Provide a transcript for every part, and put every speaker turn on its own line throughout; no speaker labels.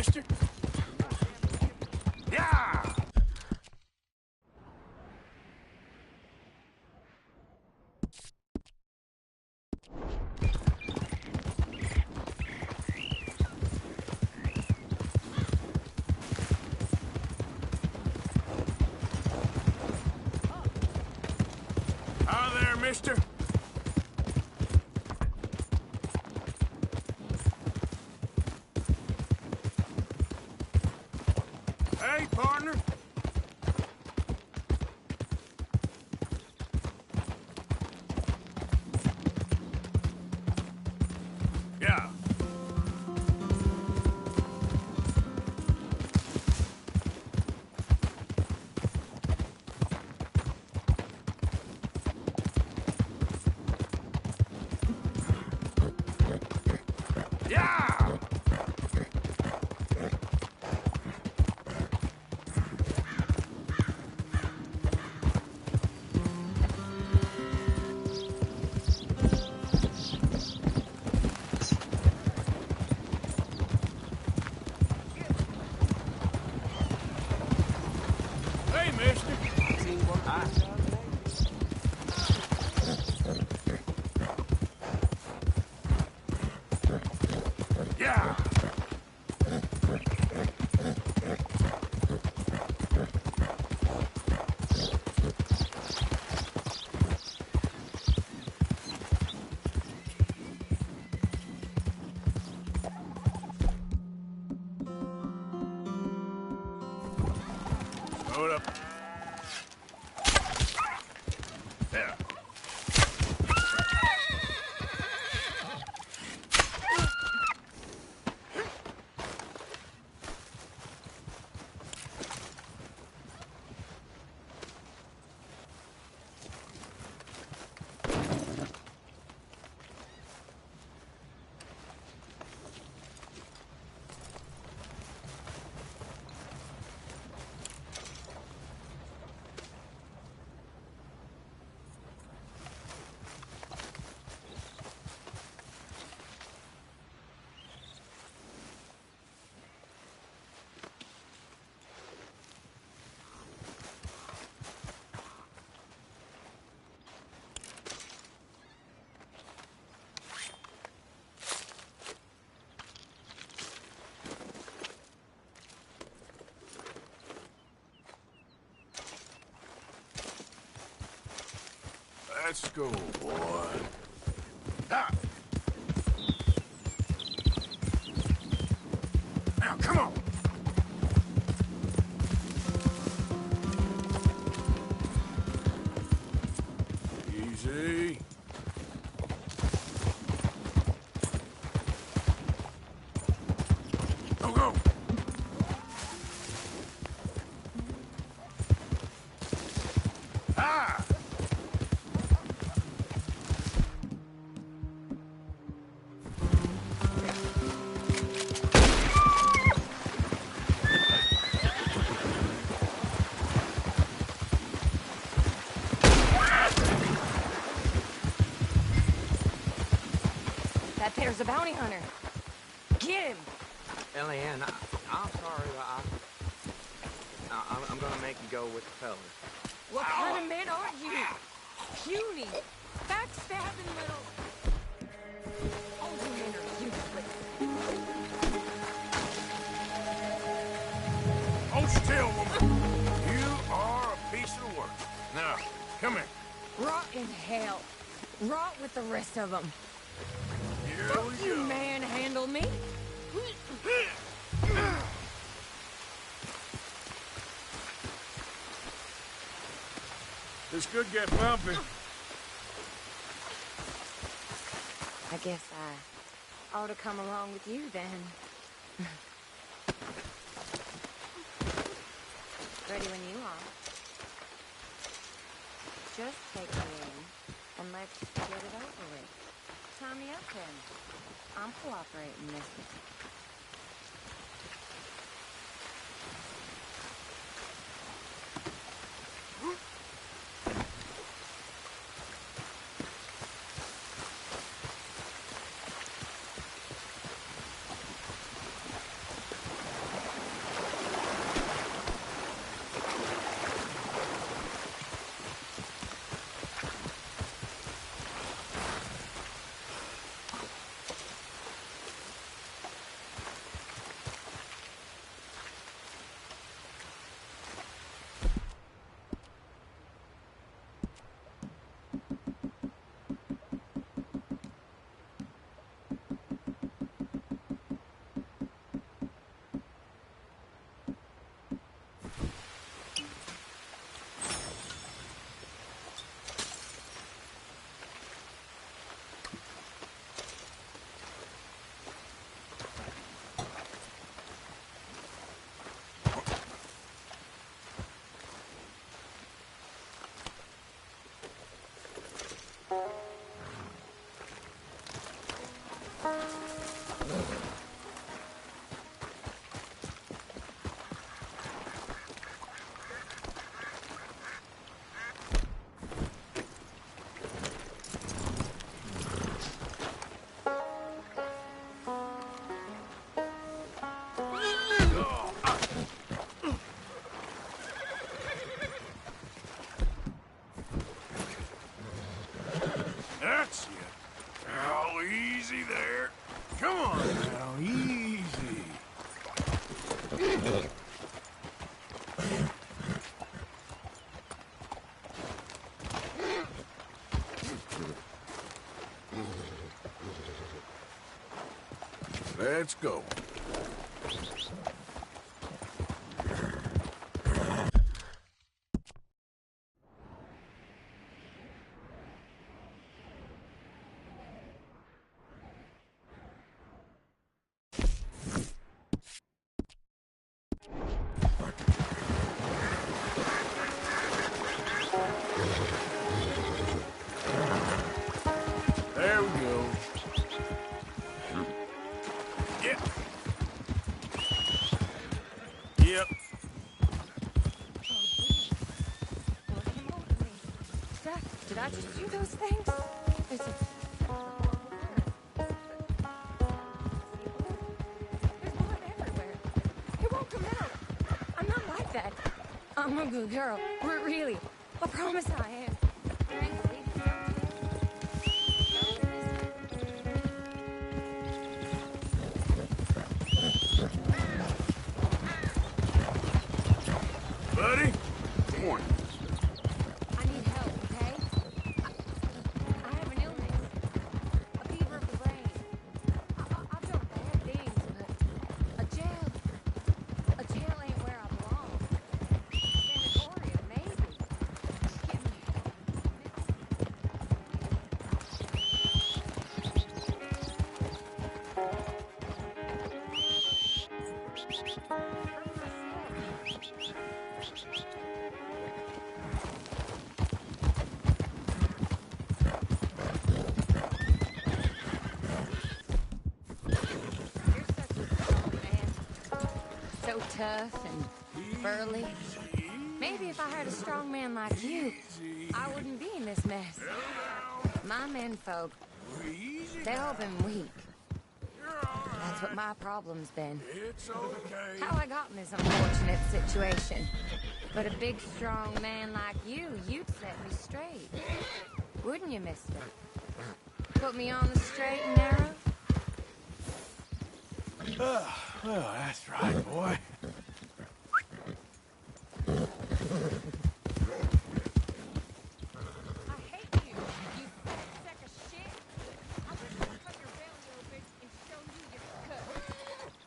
mister. Yeah! Hi there, mister. Hey, partner. Yeah. Yeah! Hey, mister. Yeah! Hold up. There. Let's go, boy. Ah. Now, come on. Easy. Go, go. Ah!
There's a bounty hunter. Get him!
Eliane, I'm sorry, but I'm gonna make you go with the fellas.
What kind of man are you? Puny, backstabbing little... All you men are useless.
Hold still, woman. You are a piece of work. Now, come here.
Rot in hell. Rot with the rest of them.
Here
Don't
we
you
go.
manhandle me.
This could get bumpy.
I guess I ought to come along with you then. Ready when you are. Just take me in and let's get it over with. Tie me up then. I'm cooperating, mister.
Let's go. There we go. Yep. Yep.
Did I just do those things? There's blood everywhere. It won't come out. I'm not like that. I'm a good girl. Really. I promise I am.
Buddy, come on.
I need help, okay? I have an illness. A fever of the brain. I've done bad things, but a jail ain't where I belong. Sanatorium, maybe. Get me so tough and burly. Maybe if I had a strong man like you, I wouldn't be in this mess. My menfolk, they've all been weak. That's what my problem's been.
It's okay.
How I got in this unfortunate situation. But a big, strong man like you, you'd set me straight. Wouldn't you, mister? Put me on the straight and narrow?
Well, that's right, boy.
I hate you, you fat sack of shit. I wish I could cut your belly open and show you your cut.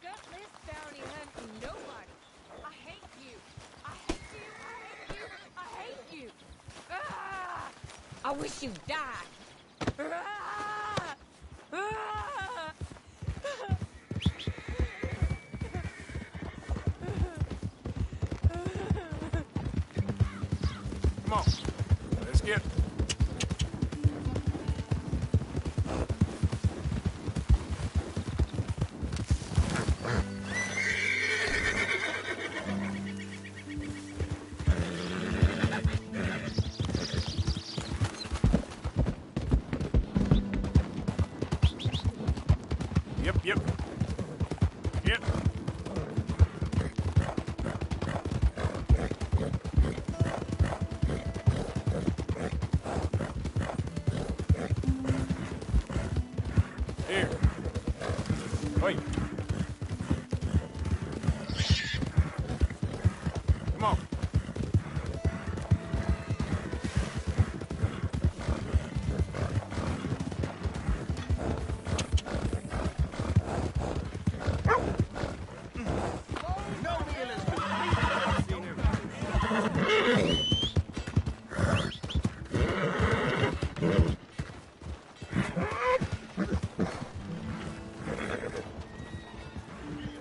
Gutless bounty hunting nobody. I hate you. I hate you. I hate you. I hate you. Ah! I wish you died. Ah! Ah!
Come on. Let's get... Yep. Yep. Here. Wait. Come on.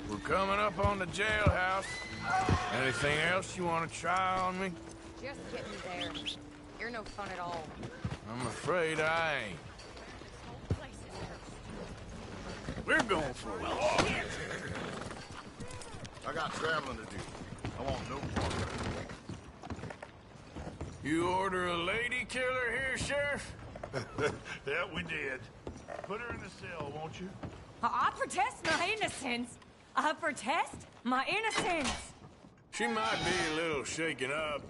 We're coming up on the jailhouse. Anything else you want to try on me?
Just get me there. You're no fun at all.
I'm afraid I ain't.
This whole place is cursed.
We're going for a walk.
I got traveling to do. I want no part of it.
You order a lady killer here, Sheriff?
Yeah, we did. Put her in the cell, won't you?
I protest my innocence. I protest my innocence.
She might be a little shaken up.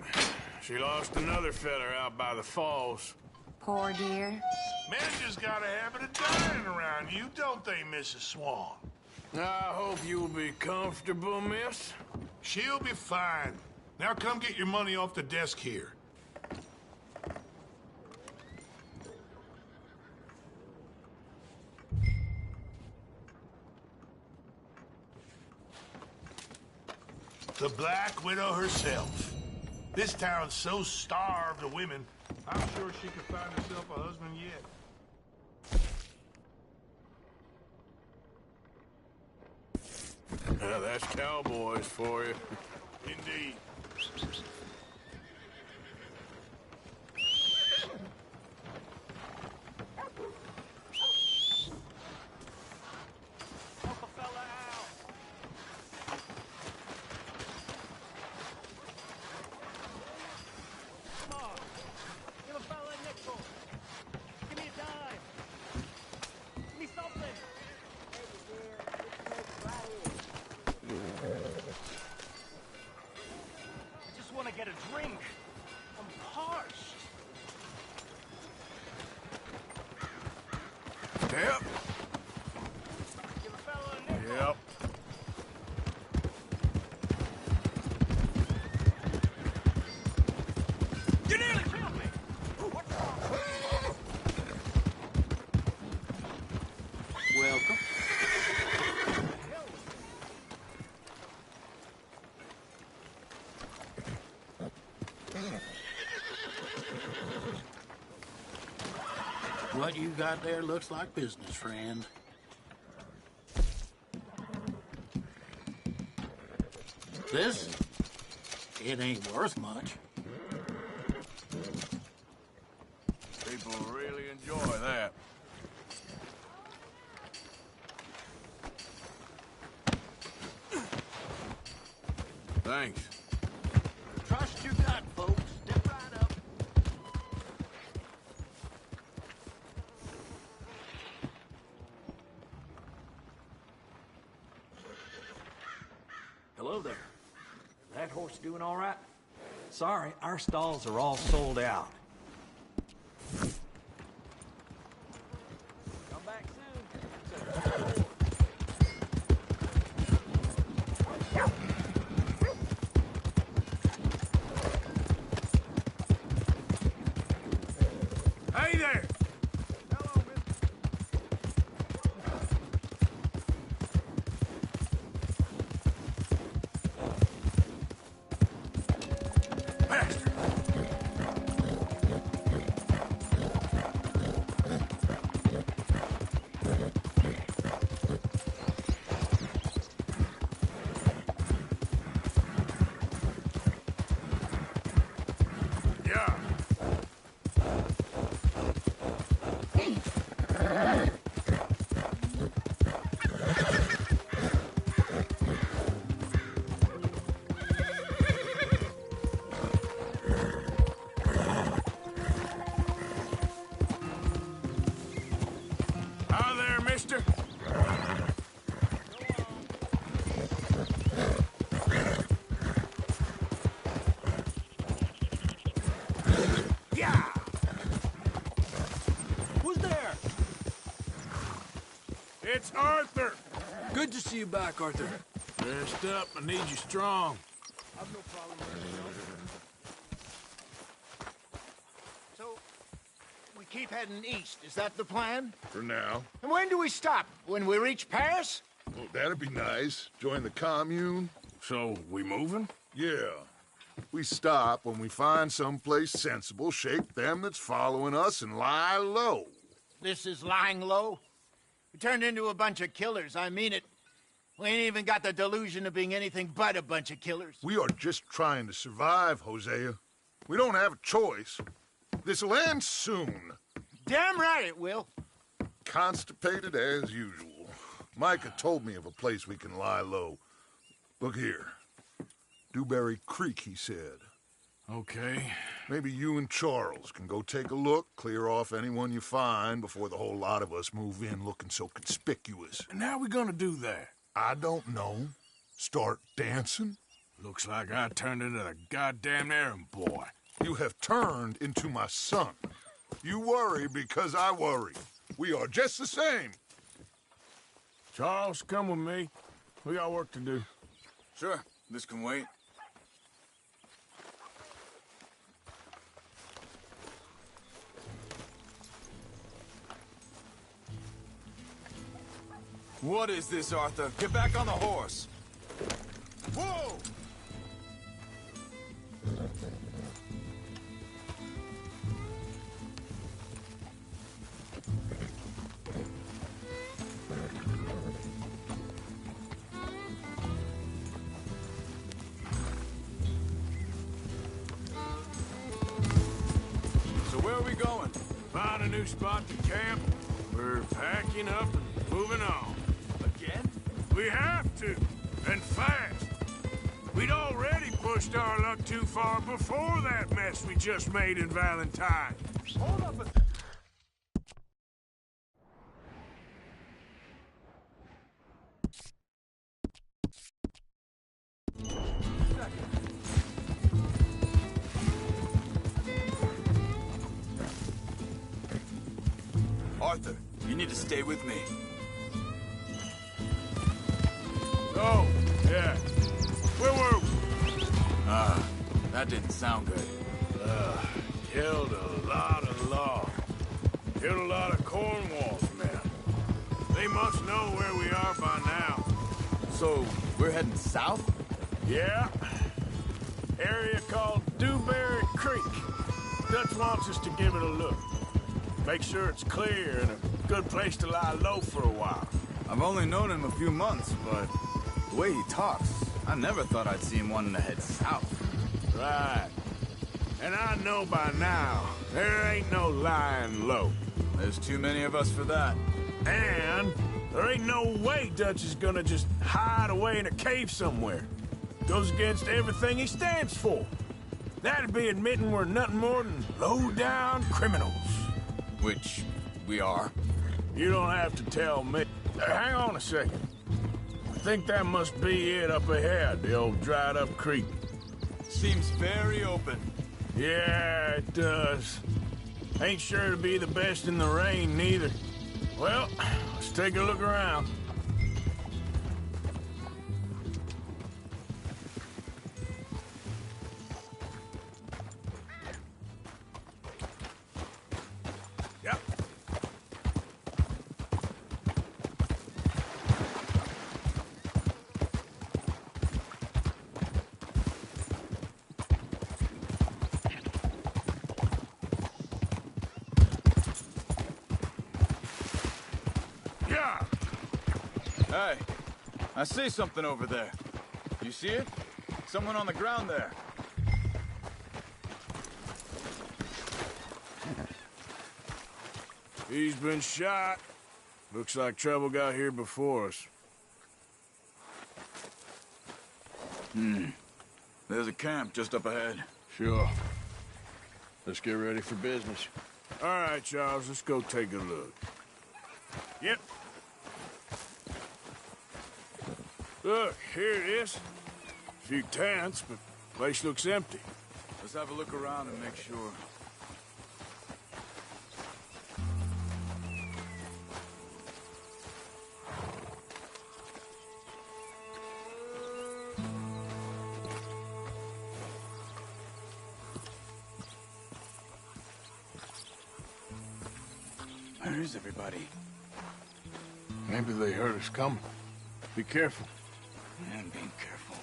She lost another feller out by the falls.
Poor dear.
Men just got a habit of dying around you, don't they, Mrs. Swan?
I hope you'll be comfortable, miss.
She'll be fine. Now come get your money off the desk here. The Black Widow herself. This town's so starved of women, I'm sure she could find herself a husband yet.
Yeah, that's cowboys for you.
Indeed.
Help a fella out. Come on. Give a fella a nickel. Give me a dime. Give me something. I just want to get a drink. I'm parched.
Yep.
Give a fella a nickel.
Yep.
You nearly killed me. What's wrong?
Welcome.
What you got there looks like business, friend. This? It ain't worth much.
People really enjoy that. Thanks.
Trust your gut, folks. Step right up.
Hello there. That horse doing all right? Sorry, our stalls are all sold out. Come back soon.
Hey there!
Hello, mister.
Bastard! Yeah. Hi there, mister. Yeah!
Who's there?
It's Arthur!
Good to see you back, Arthur.
Rest up, I need you strong.
I've no problem with
So, we keep heading east. Is that the plan?
For now.
And when do we stop? When we reach Paris?
Well, that'd be nice. Join the commune.
So, we moving?
Yeah. We stop when we find someplace sensible, shake them that's following us, and lie low.
This is lying low. We turned into a bunch of killers. I mean it. We ain't even got the delusion of being anything but a bunch of killers.
We are just trying to survive, Hosea. We don't have a choice. This'll end soon.
Damn right it will.
Constipated as usual. Micah told me of a place we can lie low. Look here. Dewberry Creek, he said.
Okay.
Maybe you and Charles can go take a look, clear off anyone you find before the whole lot of us move in looking so conspicuous.
And how we gonna do that?
I don't know. Start dancing?
Looks like I turned into the goddamn errand boy.
You have turned into my son. You worry because I worry. We are just the same.
Charles, come with me. We got work to do.
Sure.
This can wait. What is this, Arthur? Get back on the horse! Whoa! So where are we going?
Find a new spot to camp. We're packing up and moving on.
Again?
We have to, and fast. We'd already pushed our luck too far before that mess we just made in Valentine.
Hold up a... Arthur, you need to stay with me.
Oh, yeah. Where were we?
That didn't sound good.
Killed a lot of law. Killed a lot of Cornwall's men. They must know where we are by now.
So, we're heading south?
Yeah. Area called Dewberry Creek. Dutch wants us to give it a look. Make sure it's clear and a good place to lie low for a while.
I've only known him a few months, but the way he talks, I never thought I'd see him wanting to head south.
Right. And I know by now, there ain't no lying low.
There's too many of us for that.
And there ain't no way Dutch is gonna just hide away in a cave somewhere. Goes against everything he stands for. That'd be admitting we're nothing more than low-down criminals.
Which we are.
You don't have to tell me. Hang on a second. I think that must be it up ahead, the old dried-up creek.
Seems very open.
Yeah, it does. Ain't sure to be the best in the rain, neither. Well, let's take a look around. Yep. Yeah.
Hey, I see something over there. You see it? Someone on the ground there.
He's been shot. Looks like trouble got here before us.
There's a camp just up ahead.
Sure. Let's get ready for business.
All right, Charles, let's go take a look. Yep. Look, here it is. A few tents, but place looks empty.
Let's have a look around and make sure. Where is everybody?
Maybe they heard us coming. Be careful.
I'm being careful.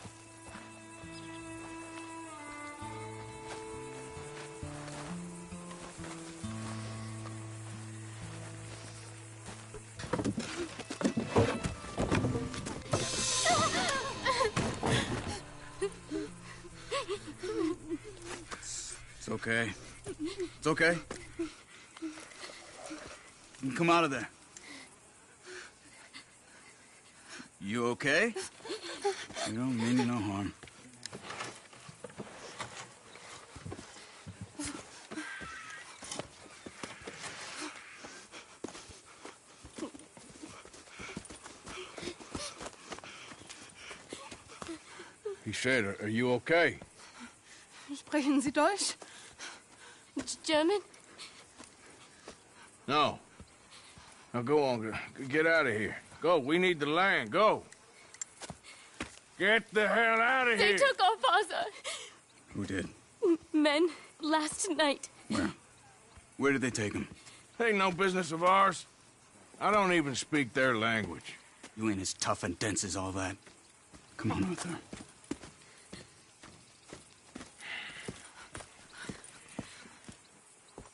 It's okay. It's okay. You can come out of there. You okay? You don't mean you no harm.
He said, are you okay?
Sprechen Sie Deutsch? German?
No. Now go on. Get out of here. Go. We need the land. Go.
Get the hell out of
They
here!
took our father.
Who did?
Men, last night.
Where? Where did they take him?
Ain't no business of ours. I don't even speak their language.
You ain't as tough and dense as all that. Come on, Arthur.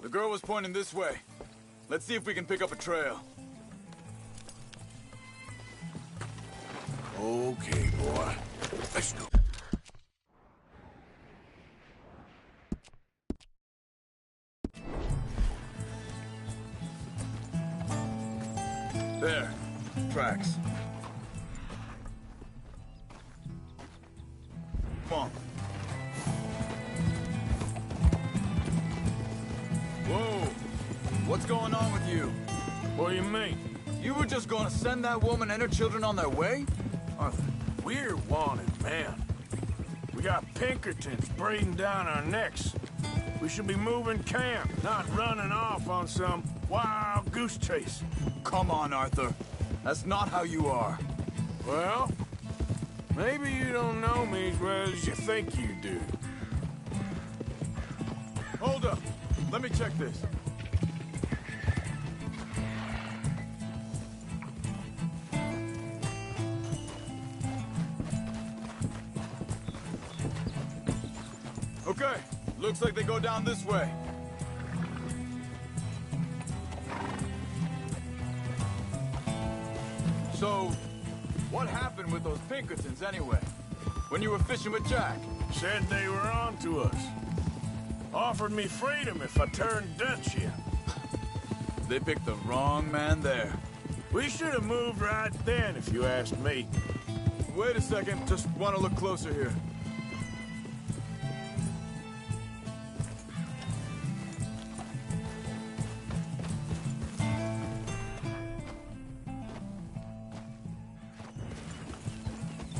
The girl was pointing this way. Let's see if we can pick up a trail.
Okay, boy. Let's go.
There. Tracks. Come on. Whoa! What's going on with you?
What do you mean?
You were just gonna send that woman and her children on their way?
Arthur, we're wanted, man. We got Pinkertons breathing down our necks. We should be moving camp, not running off on some wild goose chase.
Come on, Arthur. That's not how you are.
Well, maybe you don't know me as well as you think you do.
Hold up. Let me check this. Okay, looks like they go down this way. So, what happened with those Pinkertons anyway? When you were fishing with Jack?
Said they were on to us. Offered me freedom if I turned Dutch in.
They picked the wrong man there.
We should have moved right then, if you asked me.
Wait a second, just want to look closer here.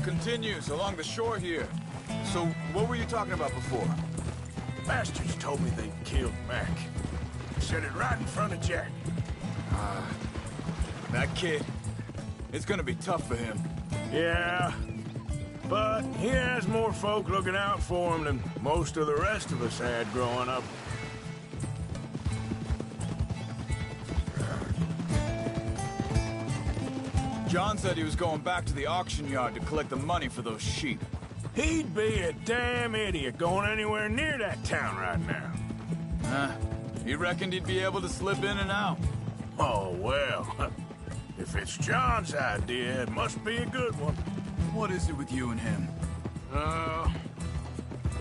Continues along the shore here. So, what were you talking about before?
Bastards told me they killed Mac. Said it right in front of Jack.
That kid, it's gonna be tough for him.
Yeah, but he has more folk looking out for him than most of the rest of us had growing up.
John said he was going back to the auction yard to collect the money for those sheep.
He'd be a damn idiot going anywhere near that town right now.
He reckoned he'd be able to slip in and out.
Oh, well. If it's John's idea, it must be a good one.
What is it with you and him?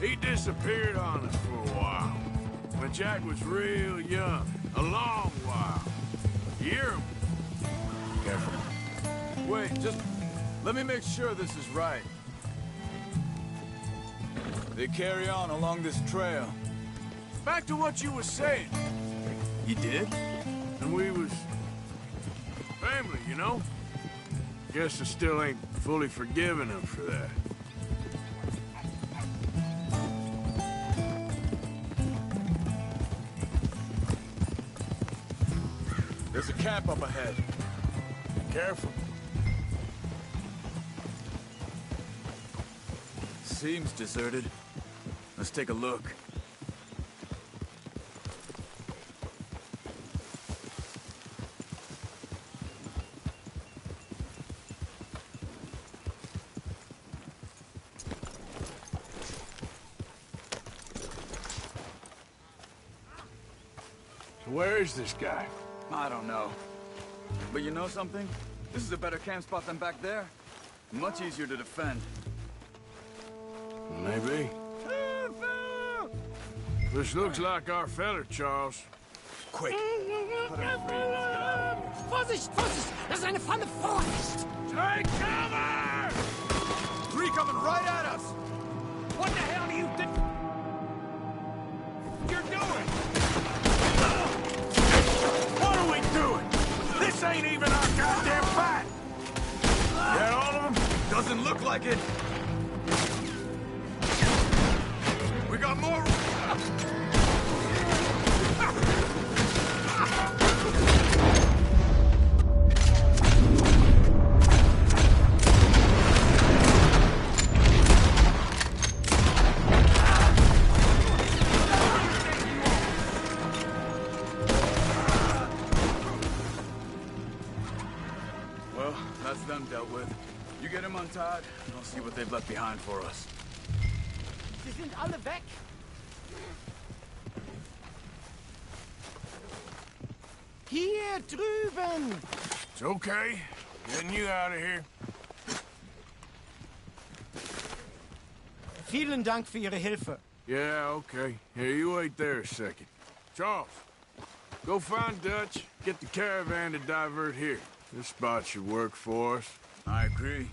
He disappeared on us for a while. When Jack was real young. A long while. You hear him? Careful.
Wait, just let me make sure this is right. They carry on along this trail.
Back to what you was saying.
You did?
And we was family, you know? Guess I still ain't fully forgiven him for that.
There's a camp up ahead.
Careful.
Seems deserted. Let's take a look.
So where is this guy?
I don't know. But you know something? This is a better camp spot than back there. Much easier to defend.
Maybe. This looks like our feller, Charles.
Quick! Put him free.
Vorsicht, Vorsicht! Das ist eine Falle! Vorsicht!
Take cover!
Three coming right at us!
What the hell do you think you're doing?
What are we doing? This ain't even our goddamn fight! That all of them?
Doesn't look like it! We got more! untied, and I'll see what they've left behind for us.
Sie sind alle weg. Hier drüben.
It's okay. Getting you out of here.
Vielen Dank für Ihre Hilfe.
Yeah, okay. Here, you wait there a second. Charles, go find Dutch. Get the caravan to divert here. This spot should work for us.
I agree.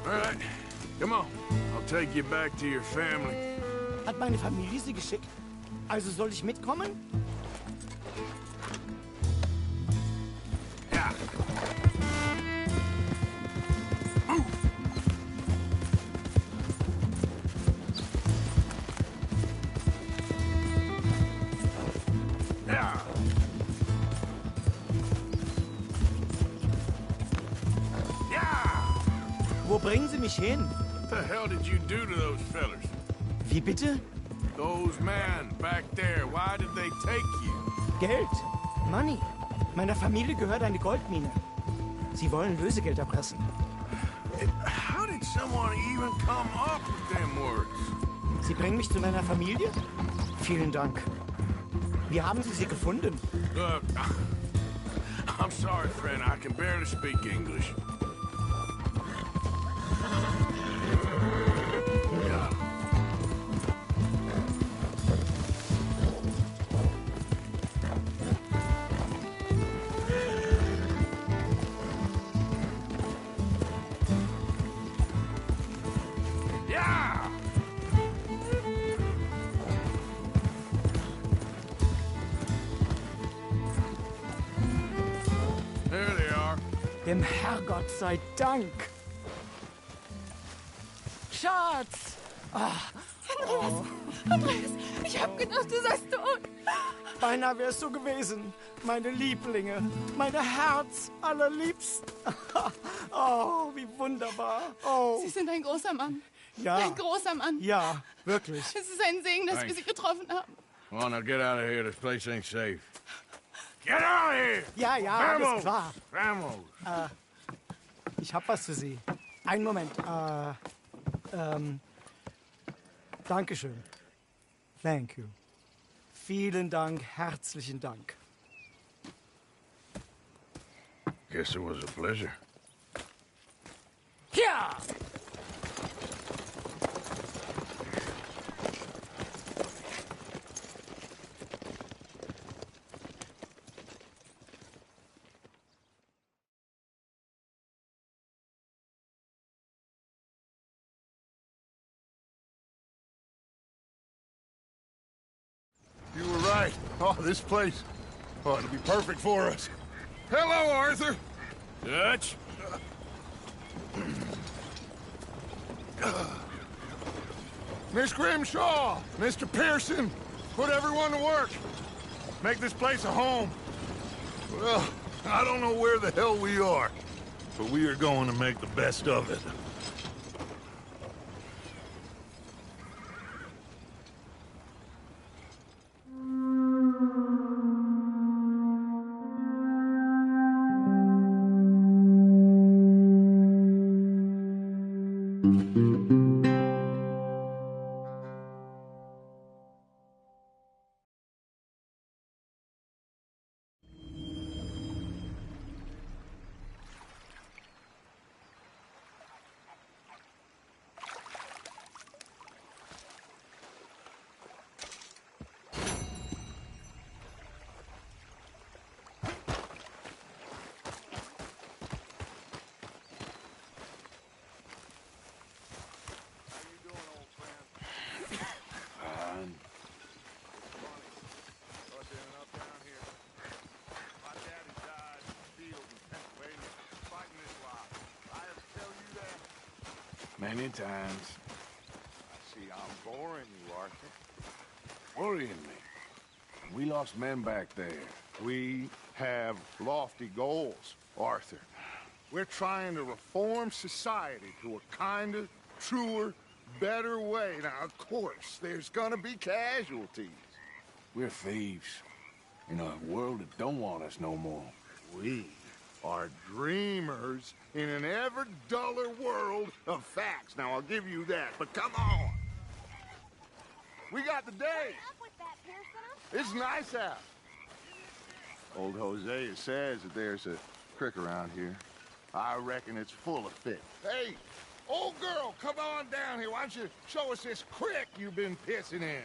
All right, come on. I'll take you back to your family.
Hat meine Familie Sie geschickt? Also soll ich mitkommen?
Ja. Ja.
Wo bringen Sie mich hin?
What the hell did you do to those fellers?
Wie bitte?
Those men back there, why did they take you?
Geld. Money. Meiner Familie gehört eine Goldmine. Sie wollen Lösegeld erpressen.
How did someone even come up with them words?
Sie bringen mich zu meiner Familie? Vielen Dank. Wie haben Sie sie gefunden?
Look, I'm sorry, friend. I can barely speak English. There they are.
Dem Herrgott sei Dank. Schatz!
Andreas, ich hab gedacht, du seist tot.
Beinahe wär's so gewesen. Meine Lieblinge, meine Herz allerliebsten. Oh, wie wunderbar. Oh,
Sie sind ein großer Mann.
ja.
Ein großer Mann.
Ja, wirklich.
Es ist ein Segen, dass wir Sie getroffen haben.
Come on, now get out of here. This place ain't safe. Get out of here!
Ja, ja, alles klar.
Vamos!
Ich hab was für Sie. Einen Moment. Dankeschön. Thank you. Vielen Dank, herzlichen Dank.
Guess it was a pleasure.
Ja!
Oh, this place. Oh, it'll be perfect for us. Hello, Arthur.
Dutch?
Miss Grimshaw, Mr. Pearson, put everyone to work. Make this place a home. Well, I don't know where the hell we are, but we are going to make the best of it.
Many times.
I see I'm boring you, Arthur.
Worrying me. We lost men back there.
We have lofty goals, Arthur. We're trying to reform society to a kinder, truer, better way. Now, of course, there's gonna be casualties.
We're thieves. In a world that don't want us no more.
We are dreamers in an ever duller world of facts. Now, I'll give you that, but come on. We got the day. It's nice out. Old Hosea says that there's a creek around here. I reckon it's full of fish. Hey, old girl, come on down here. Why don't you show us this creek you've been pissing in?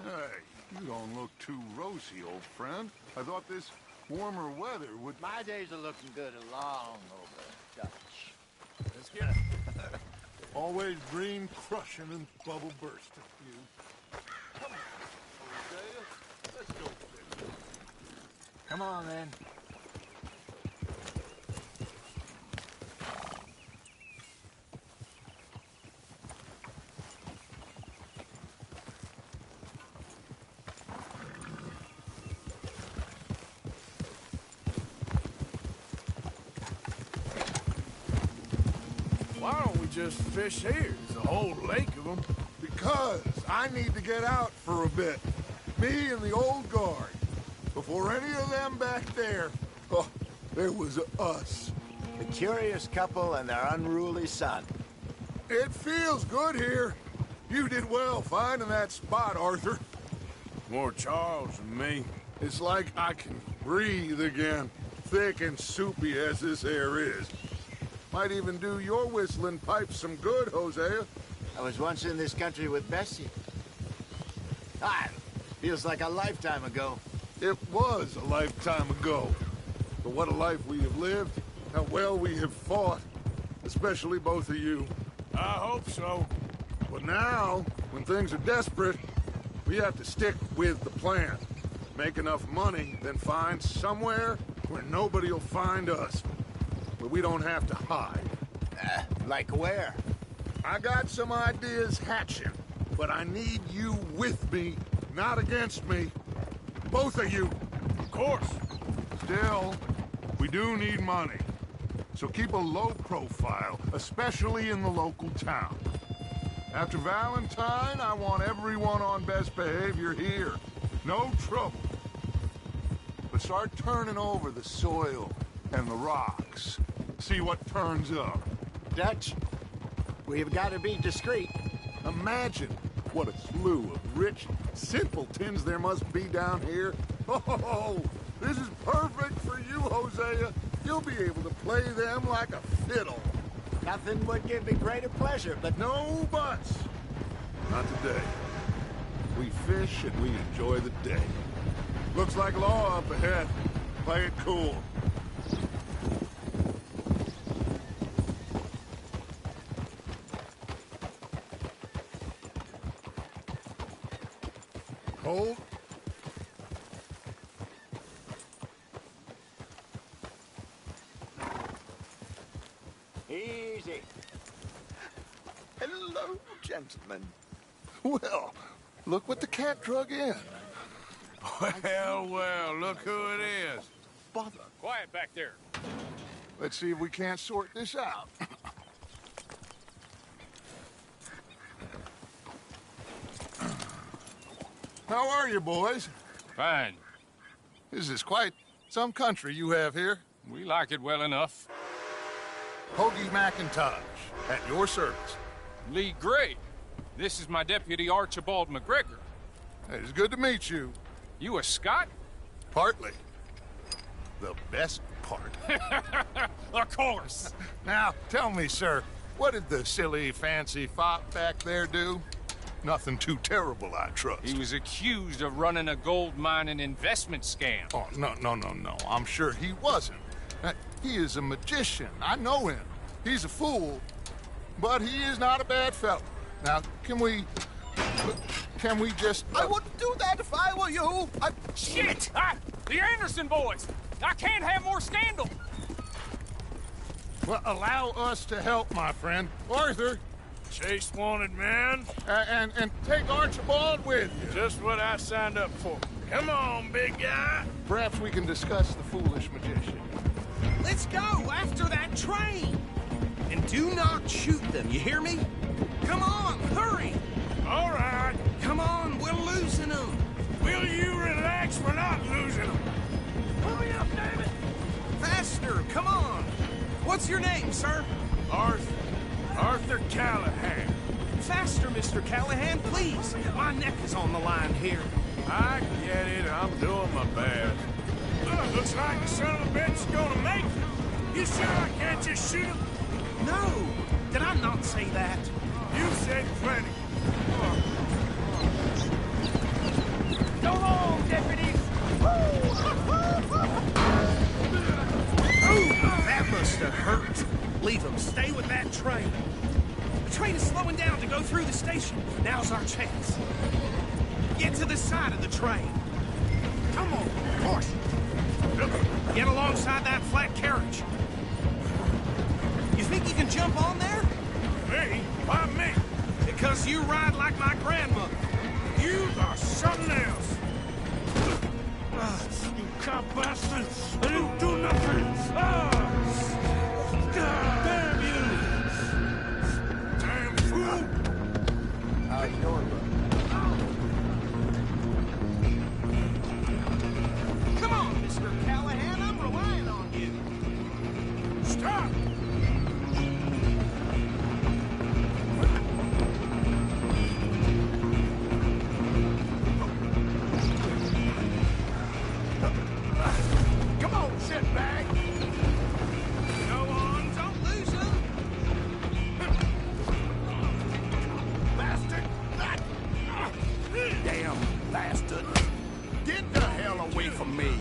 Hey, you don't look too rosy, old friend. I thought this warmer weather would...
My days are looking good along over, Dutch.
Let's get it. Always green crushing and bubble bursting. You. Come on, Hosea. Let's go fishing.
Come on, then.
Why don't we just fish here? There's a whole lake of them.
Because I need to get out for a bit. Me and the old guard. Before any of them back there, oh, there was us.
The curious couple and their unruly son.
It feels good here. You did well finding that spot, Arthur.
More Charles than me.
It's like I can breathe again, thick and soupy as this air is. Might even do your whistling pipes some good, Hosea.
I was once in this country with Bessie. Feels like a lifetime ago.
It was a lifetime ago. But what a life we have lived, how well we have fought. Especially both of you.
I hope so.
But now, when things are desperate, we have to stick with the plan. Make enough money, then find somewhere where nobody will find us. Where we don't have to hide.
Like where?
I got some ideas hatching, but I need you with me, not against me. Both of you.
Of course.
Still, we do need money. So keep a low profile, especially in the local town. After Valentine, I want everyone on best behavior here. No trouble. But start turning over the soil and the rocks. See what turns up.
Dutch, we've got to be discreet.
Imagine what a slew of rich simpletons there must be down here. Oh, this is perfect for you, Hosea. You'll be able to play them like a fiddle.
Nothing would give me greater pleasure, but
no buts. Not today. We fish and we enjoy the day. Looks like law up ahead. Play it cool. Hold.
easy. Hello, gentlemen.
Well, look what the cat drug in.
Well, look who it is.
Bother.
Quiet back there.
Let's see if we can't sort this out. How are you, boys?
Fine.
This is quite some country you have here.
We like it well enough.
Hoagie McIntosh, at your service.
Lee Gray. This is my deputy Archibald McGregor.
It's good to meet you.
You a Scot?
Partly. The best part.
Of course.
Now, tell me, sir, what did the silly, fancy fop back there do? Nothing too terrible, I trust.
He was accused of running a gold mining investment scam.
Oh, no. I'm sure he wasn't. He is a magician. I know him. He's a fool, but he is not a bad fellow. Now, can we just...
I wouldn't do that if I were you.
Shit! The Anderson boys! I can't have more scandal!
Well, allow us to help, my friend. Arthur!
Chase wanted man.
And take Archibald with you.
Just what I signed up for. Come on, big guy.
Perhaps we can discuss the foolish magician.
Let's go after that train! And do not shoot them, you hear me? Come on, hurry!
All right.
Come on, we're losing them.
Will you relax? We're not losing them.
Hurry up, damn it! Faster, come on! What's your name, sir?
Arthur Callahan.
Faster, Mr. Callahan, please. My neck is on the line here.
I get it. I'm doing my best. Looks like the son of a bitch is gonna make it. You sure I can't just shoot him?
No! Did I not say that?
You said plenty.
Go on, deputies! Ooh, that must have hurt. Leave them. Stay with that train. The train is slowing down to go through the station. Now's our chance. Get to the side of the train. Come on, horse. Get alongside that flat carriage. You think you can jump on there?
Me? Why me?
Because you ride like my grandmother.
You are something else. You cop bastard! I didn't do nothing! God damn you! Damn fool!
How you doing, bro?
Come on, Mr. Callahan, I'm relying on you.
Stop!
Come on, shitbag!
Go on, don't lose him.
Bastard! Damn bastard! Get the hell away from me!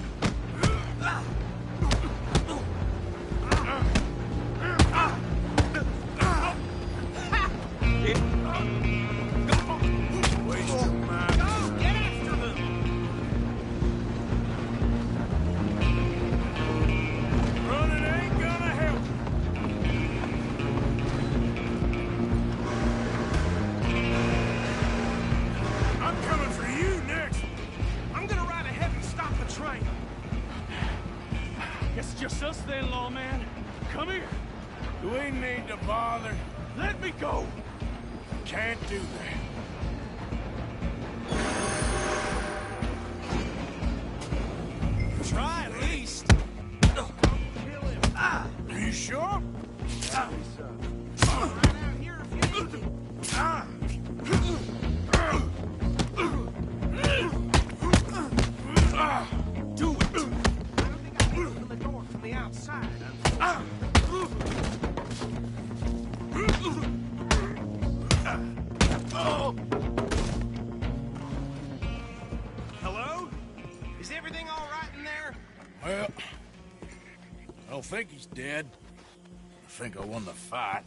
Just us then, lawman. Come here. Do we need to bother? Let me go. Can't do that.
Try at least.
Are you sure?
Right out here if you need to. Do it. I don't think I can open the door from the outside. Hello? Is everything all right in there?
Well, I don't think he's dead. I think I won the fight.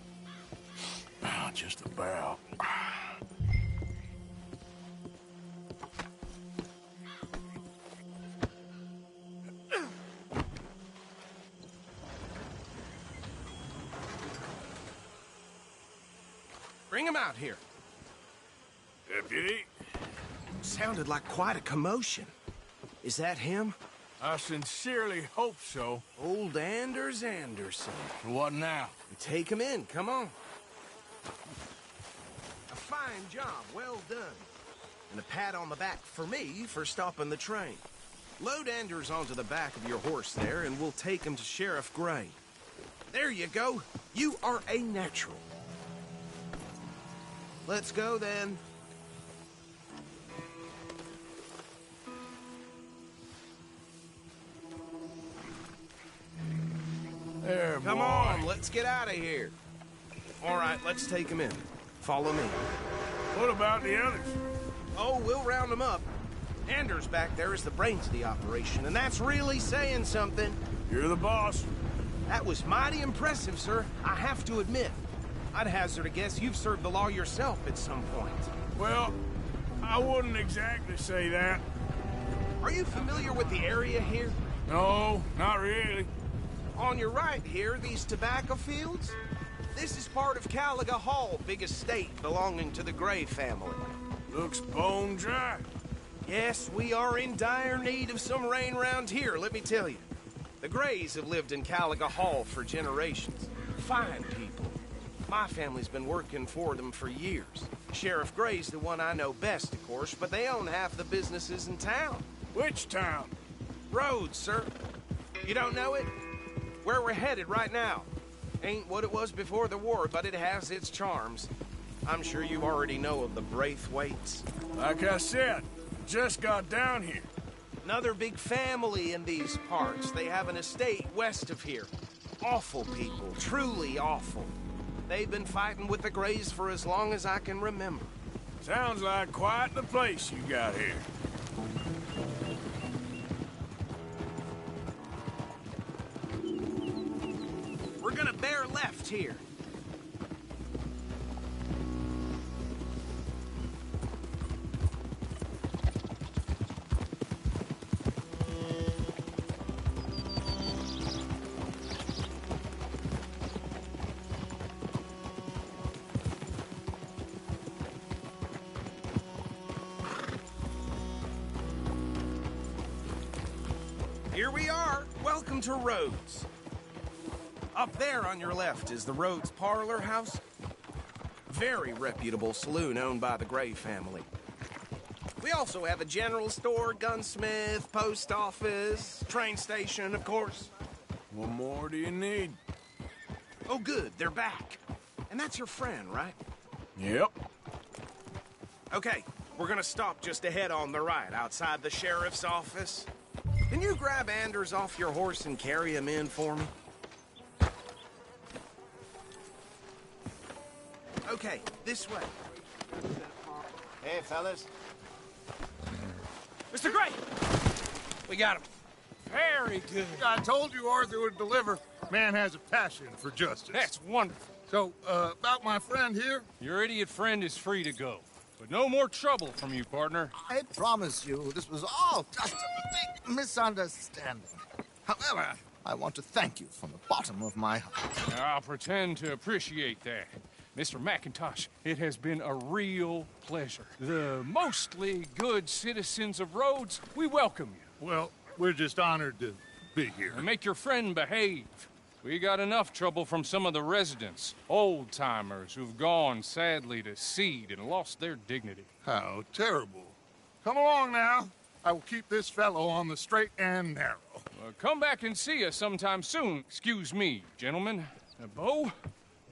Just about.
Bring him out here.
Deputy?
Sounded like quite a commotion. Is that him?
I sincerely hope so.
Old Anders Anderson.
What now?
Take him in, come on. A fine job, well done. And a pat on the back for me for stopping the train. Load Anders onto the back of your horse there, and we'll take him to Sheriff Gray. There you go. You are a natural. Let's go, then.
There,
Come
boy.
on, let's get out of here. All right, let's take him in. Follow me.
What about the others?
Oh, we'll round them up. Anders back there is the brains of the operation, and that's really saying something.
You're the boss.
That was mighty impressive, sir. I have to admit. I'd hazard a guess you've served the law yourself at some point.
Well, I wouldn't exactly say that.
Are you familiar with the area here?
No, not really.
On your right here, these tobacco fields? This is part of Caliga Hall, big estate belonging to the Gray family.
Looks bone dry.
Yes, we are in dire need of some rain round here, let me tell you. The Grays have lived in Caliga Hall for generations. Fine people. My family's been working for them for years. Sheriff Gray's the one I know best, of course, but they own half the businesses in town.
Which town?
Rhodes, sir. You don't know it? Where we're headed right now. Ain't what it was before the war, but it has its charms. I'm sure you already know of the Braithwaites.
Like I said, just got down here.
Another big family in these parts. They have an estate west of here. Awful people, truly awful. They've been fighting with the Grays for as long as I can remember.
Sounds like quite the place you got here.
We're gonna bear left here. Here we are. Welcome to Rhodes. Up there on your left is the Rhodes Parlor House. Very reputable saloon owned by the Gray family. We also have a general store, gunsmith, post office, train station, of course.
What more do you need?
Oh, good. They're back. And that's your friend, right?
Yep.
Okay, we're gonna stop just ahead on the right, outside the sheriff's office. Can you grab Anders off your horse and carry him in for me? Okay, this way.
Hey, fellas.
Mr. Gray! We got him. Very good.
I told you Arthur would deliver. Man has a passion for justice.
That's wonderful.
So, about my friend here?
Your idiot friend is free to go. But no more trouble from you, partner.
I promise you, this was all just a big misunderstanding. However, I want to thank you from the bottom of my heart.
I'll pretend to appreciate that. Mr. McIntosh, it has been a real pleasure. The mostly good citizens of Rhodes, we welcome you.
Well, we're just honored to be here.
And make your friend behave. We got enough trouble from some of the residents, old-timers who've gone, sadly, to seed and lost their dignity.
How terrible. Come along now. I will keep this fellow on the straight and narrow.
Come back and see us sometime soon. Excuse me, gentlemen. Bo,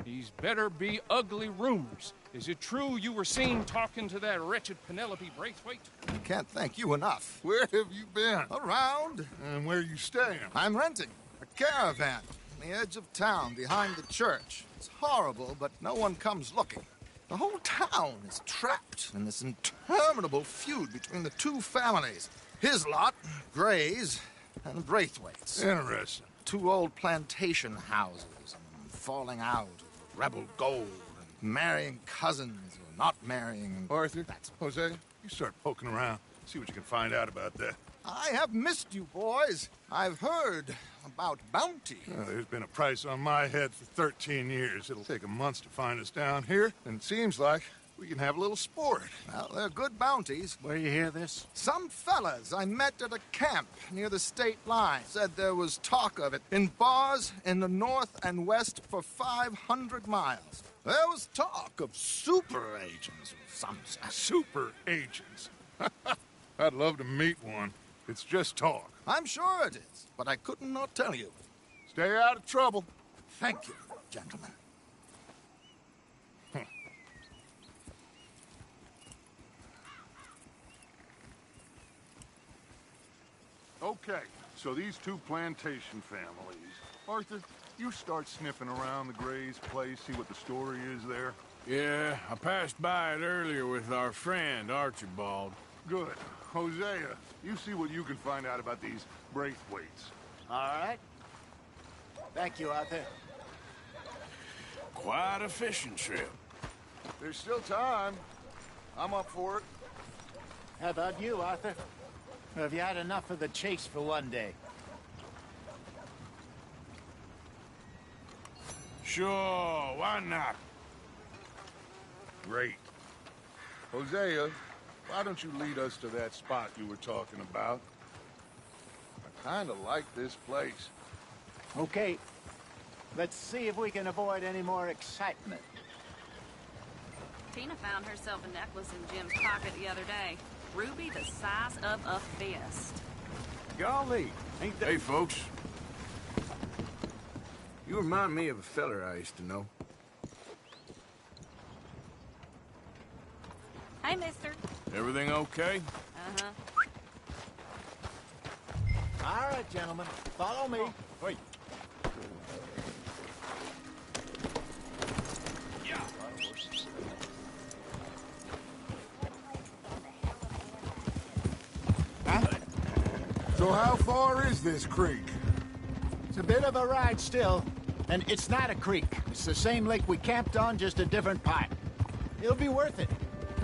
these better be ugly rumors. Is it true you were seen talking to that wretched Penelope Braithwaite?
I can't thank you enough.
Where have you been?
Around.
And where are you staying?
I'm renting a caravan on the edge of town behind the church. It's horrible, but no one comes looking. The whole town is trapped in this interminable feud between the two families. His lot, Gray's, and Braithwaite's.
Interesting.
Two old plantation houses, and falling out of rebel gold, and marrying cousins or not marrying.
Arthur, Jose, you start poking around. See what you can find out about that.
I have missed you, boys. I've heard about bounty.
There's been a price on my head for 13 years. It'll take 'em months to find us down here, and it seems like we can have a little sport.
Well, they're good bounties.
Where you hear this?
Some fellas I met at a camp near the state line said there was talk of it in bars in the north and west for 500 miles. There was talk of super agents of some sort.
Super agents. I'd love to meet one. It's just talk.
I'm sure it is, but I couldn't not tell you.
Stay out of trouble.
Thank you, gentlemen.
Okay, so these two plantation families. Arthur, you start sniffing around the Gray's place, see what the story is there.
Yeah, I passed by it earlier with our friend, Archibald.
Good. Hosea, you see what you can find out about these Braithwaites.
All right. Thank you, Arthur.
Quite a fishing trip.
There's still time. I'm up for it.
How about you, Arthur? Have you had enough of the chase for one day?
Sure, why not?
Great. Hosea, why don't you lead us to that spot you were talking about? I kind of like this place.
Okay. Let's see if we can avoid any more excitement.
Tina found herself a necklace in Jim's pocket the other day. Ruby the size of a fist.
Golly, ain't that... Hey, folks. You remind me of a feller I used to know.
Hey, mister.
Everything okay?
Uh-huh.
All right, gentlemen. Follow me. Wait.
So how far is this creek?
It's a bit of a ride still, and it's not a creek. It's the same lake we camped on, just a different pipe. It'll be worth it.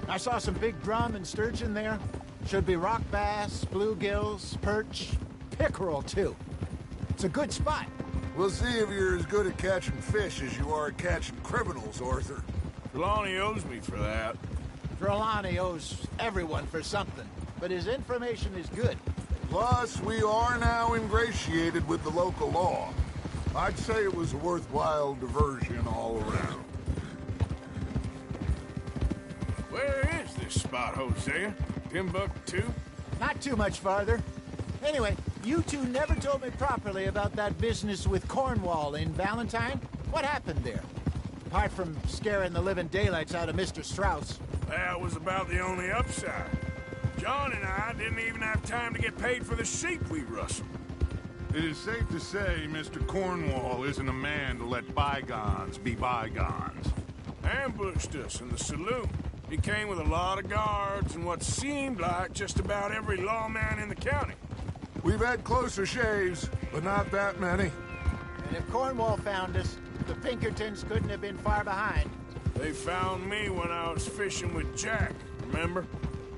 I saw some big drum and sturgeon there. Should be rock bass, bluegills, perch, pickerel, too. It's a good spot.
We'll see if you're as good at catching fish as you are at catching criminals, Arthur.
Trelawney owes me for that.
Trelawney owes everyone for something, but his information is good.
Plus, we are now ingratiated with the local law. I'd say it was a worthwhile diversion all around.
Where is this spot, Hosea? Timbuktu?
Not too much farther. Anyway, you two never told me properly about that business with Cornwall in Valentine. What happened there? Apart from scaring the living daylights out of Mr. Strauss.
That was about the only upside. John and I didn't even have time to get paid for the sheep we rustled.
It is safe to say Mr. Cornwall isn't a man to let bygones be bygones.
Ambushed us in the saloon. He came with a lot of guards and what seemed like just about every lawman in the county.
We've had closer shaves, but not that many.
And if Cornwall found us, the Pinkertons couldn't have been far behind.
They found me when I was fishing with Jack, remember?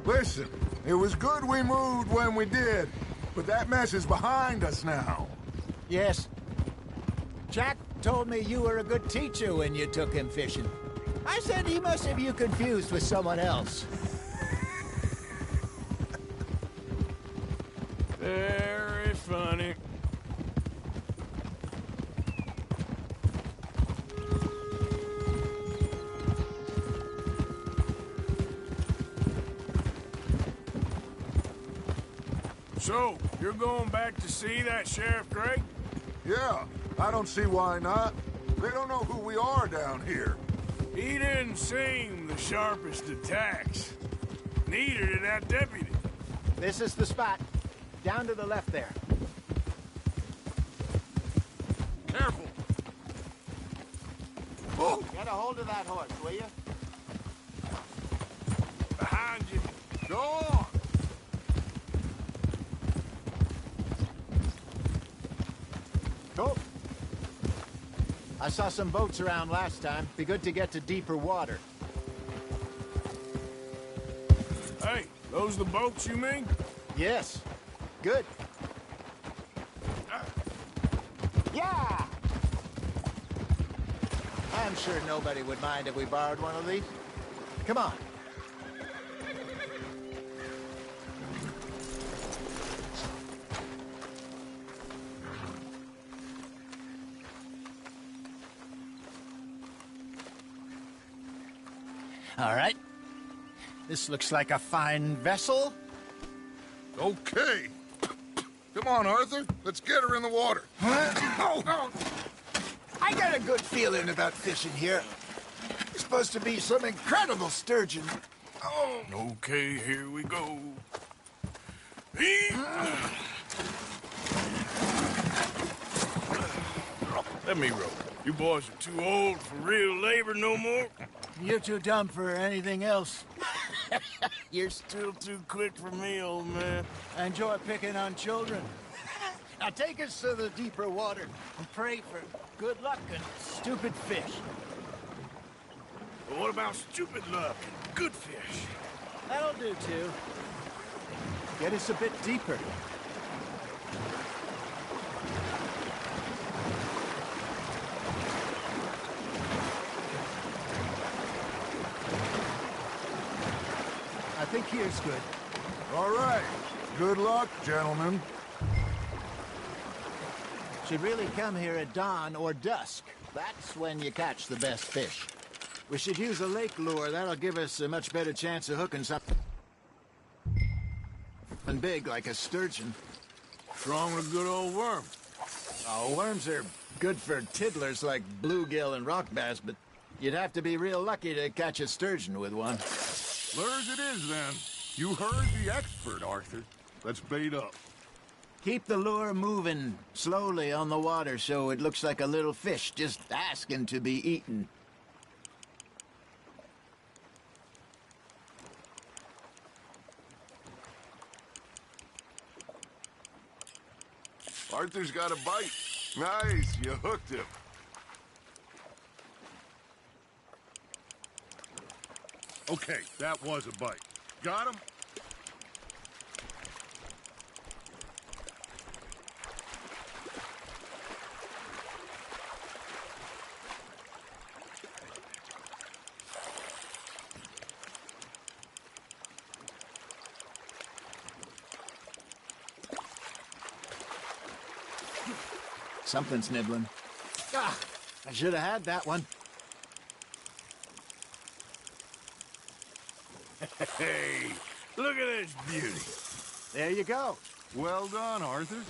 Listen, it was good we moved when we did, but that mess is behind us now.
Yes. Jack told me you were a good teacher when you took him fishing. I said he must have you confused with someone else.
Very funny. So, you're going back to see that Sheriff Gray?
Yeah, I don't see why not. They don't know who we are down here.
He didn't seem the sharpest attacks. Neither did that deputy.
This is the spot. Down to the left there.
Careful.
Oh. Get a hold of that horse, will you?
Behind you.
Go on.
Go. I saw some boats around last time. Be good to get to deeper water.
Hey, those the boats you mean?
Yes. good. Yeah! I'm sure nobody would mind if we borrowed one of these. Come on. All right. This looks like a fine vessel.
Okay. Come on, Arthur. Let's get her in the water.
Oh. I got a good feeling about fishing here. It's supposed to be some incredible sturgeon.
Oh. Okay, here we go. Let me row. You boys are too old for real labor no more.
You're too dumb for anything else.
You're still too quick for me, old man.
I enjoy picking on children. Now take us to the deeper water and pray for good luck and stupid fish.
But what about stupid luck and good fish?
That'll do, too. Get us a bit deeper. I think here's good.
All right. Good luck, gentlemen.
Should really come here at dawn or dusk. That's when you catch the best fish. We should use a lake lure. That'll give us a much better chance of hooking something big like a sturgeon.
What's wrong with a good old worm?
Oh, worms are good for tiddlers like bluegill and rock bass, but you'd have to be real lucky to catch a sturgeon with one.
Lures it is, then. You heard the expert, Arthur. Let's bait up.
Keep the lure moving slowly on the water so it looks like a little fish just asking to be eaten.
Arthur's got a bite. Nice, you hooked him. Okay, that was a bite. Got him?
Something's nibbling. Ah, I should have had that one.
Hey, look at this beauty.
There you go.
Well done, Arthur.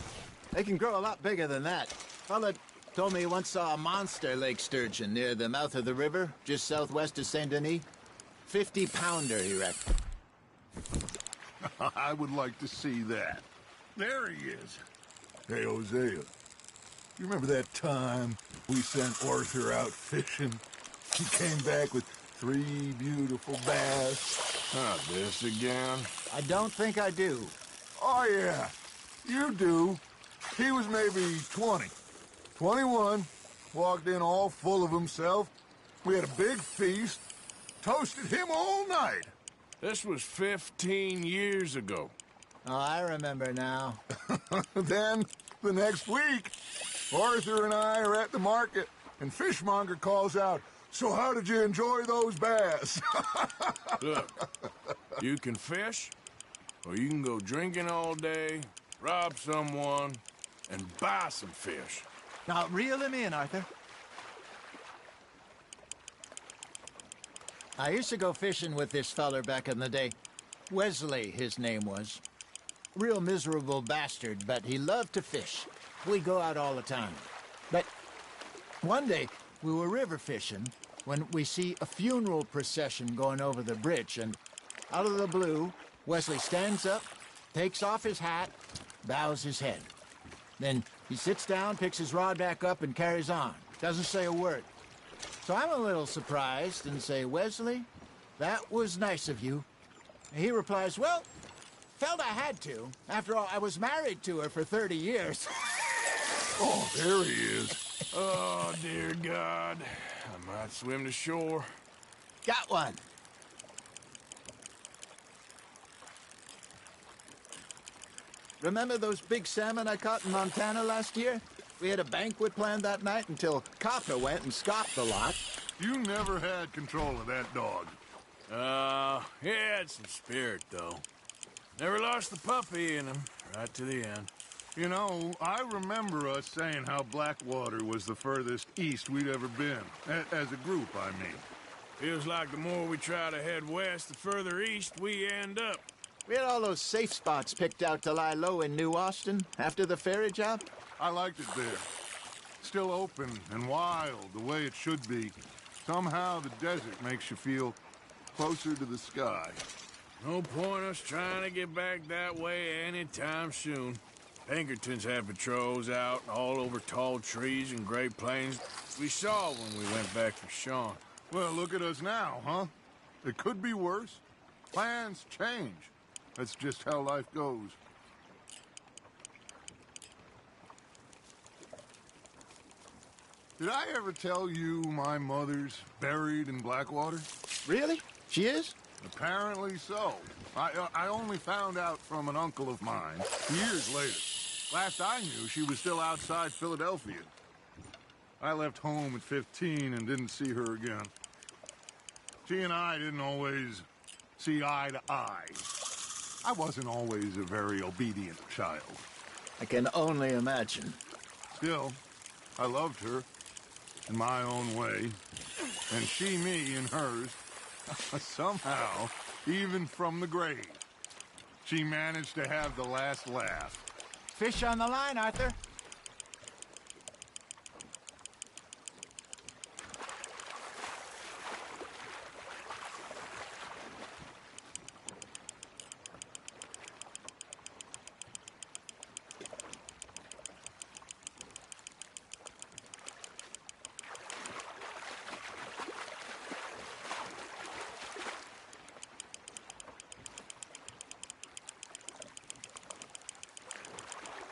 They can grow a lot bigger than that. Fella told me he once saw a monster lake sturgeon near the mouth of the river, just southwest of Saint Denis. 50-pounder, he reckoned.
I would like to see that. There he is. Hey, Hosea. You remember that time we sent Arthur out fishing? He came back with 3 beautiful bass.
Not this again.
I don't think I do.
Oh, yeah. You do. He was maybe 20. 21. Walked in all full of himself. We had a big feast. Toasted him all night.
This was 15 years ago.
Oh, I remember now.
Then, the next week, Arthur and I are at the market, and Fishmonger calls out, "So how did you enjoy those bass?"
Look, you can fish, or you can go drinking all day, rob someone, and buy some fish.
Now, reel him in, Arthur. I used to go fishing with this feller back in the day. Wesley, his name was. Real miserable bastard, but he loved to fish. We go out all the time. But one day, we were river fishing when we see a funeral procession going over the bridge, and out of the blue, Wesley stands up, takes off his hat, bows his head. Then he sits down, picks his rod back up, and carries on. Doesn't say a word. So I'm a little surprised and say, "Wesley, that was nice of you." And he replies, "Well, felt I had to. After all, I was married to her for 30 years.
Oh, there he is.
Oh, dear God. I might swim to shore.
Got one. Remember those big salmon I caught in Montana last year? We had a banquet planned that night until Copper went and scoffed the lot.
You never had control of that dog.
He had some spirit, though. Never lost the puppy in him, right to the end.
You know, I remember us saying how Blackwater was the furthest east we'd ever been. As a group, I mean.
Feels like the more we try to head west, the further east we end up.
We had all those safe spots picked out to lie low in New Austin after the ferry job.
I liked it there. Still open and wild, the way it should be. Somehow the desert makes you feel closer to the sky.
No point us trying to get back that way anytime soon. Pinkertons had patrols out all over tall trees and Great Plains. We saw when we went back for Sean.
Well, look at us now, huh? It could be worse. Plans change. That's just how life goes. Did I ever tell you my mother's buried in Blackwater?
Really? She is?
Apparently so. I only found out from an uncle of mine years later. Last I knew, she was still outside Philadelphia. I left home at 15 and didn't see her again. She and I didn't always see eye to eye. I wasn't always a very obedient child.
I can only imagine.
Still, I loved her in my own way, and she me in hers. Somehow, even from the grave, she managed to have the last laugh.
Fish on the line, Arthur.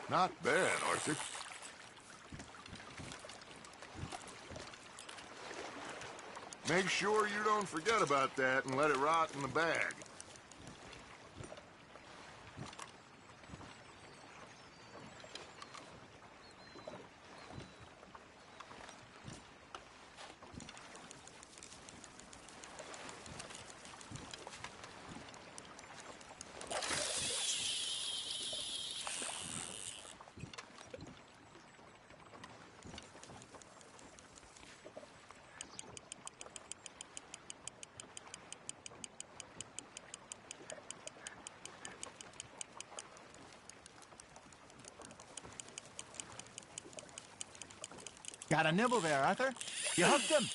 Not bad, Arthur. Make sure you don't forget about that and let it rot in the bag.
Got a nibble there, Arthur. You hooked him.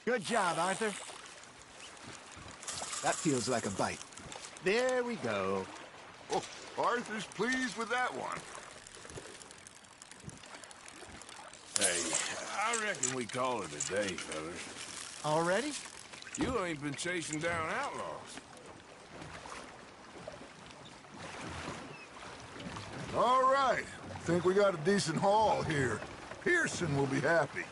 Good job, Arthur. That feels like a bite. There we go.
Oh, Arthur's pleased with that one.
Hey, I reckon we call it a day, fellas.
Already?
You ain't been chasing down outlaws.
All right. Think we got a decent haul here. Pearson will be happy.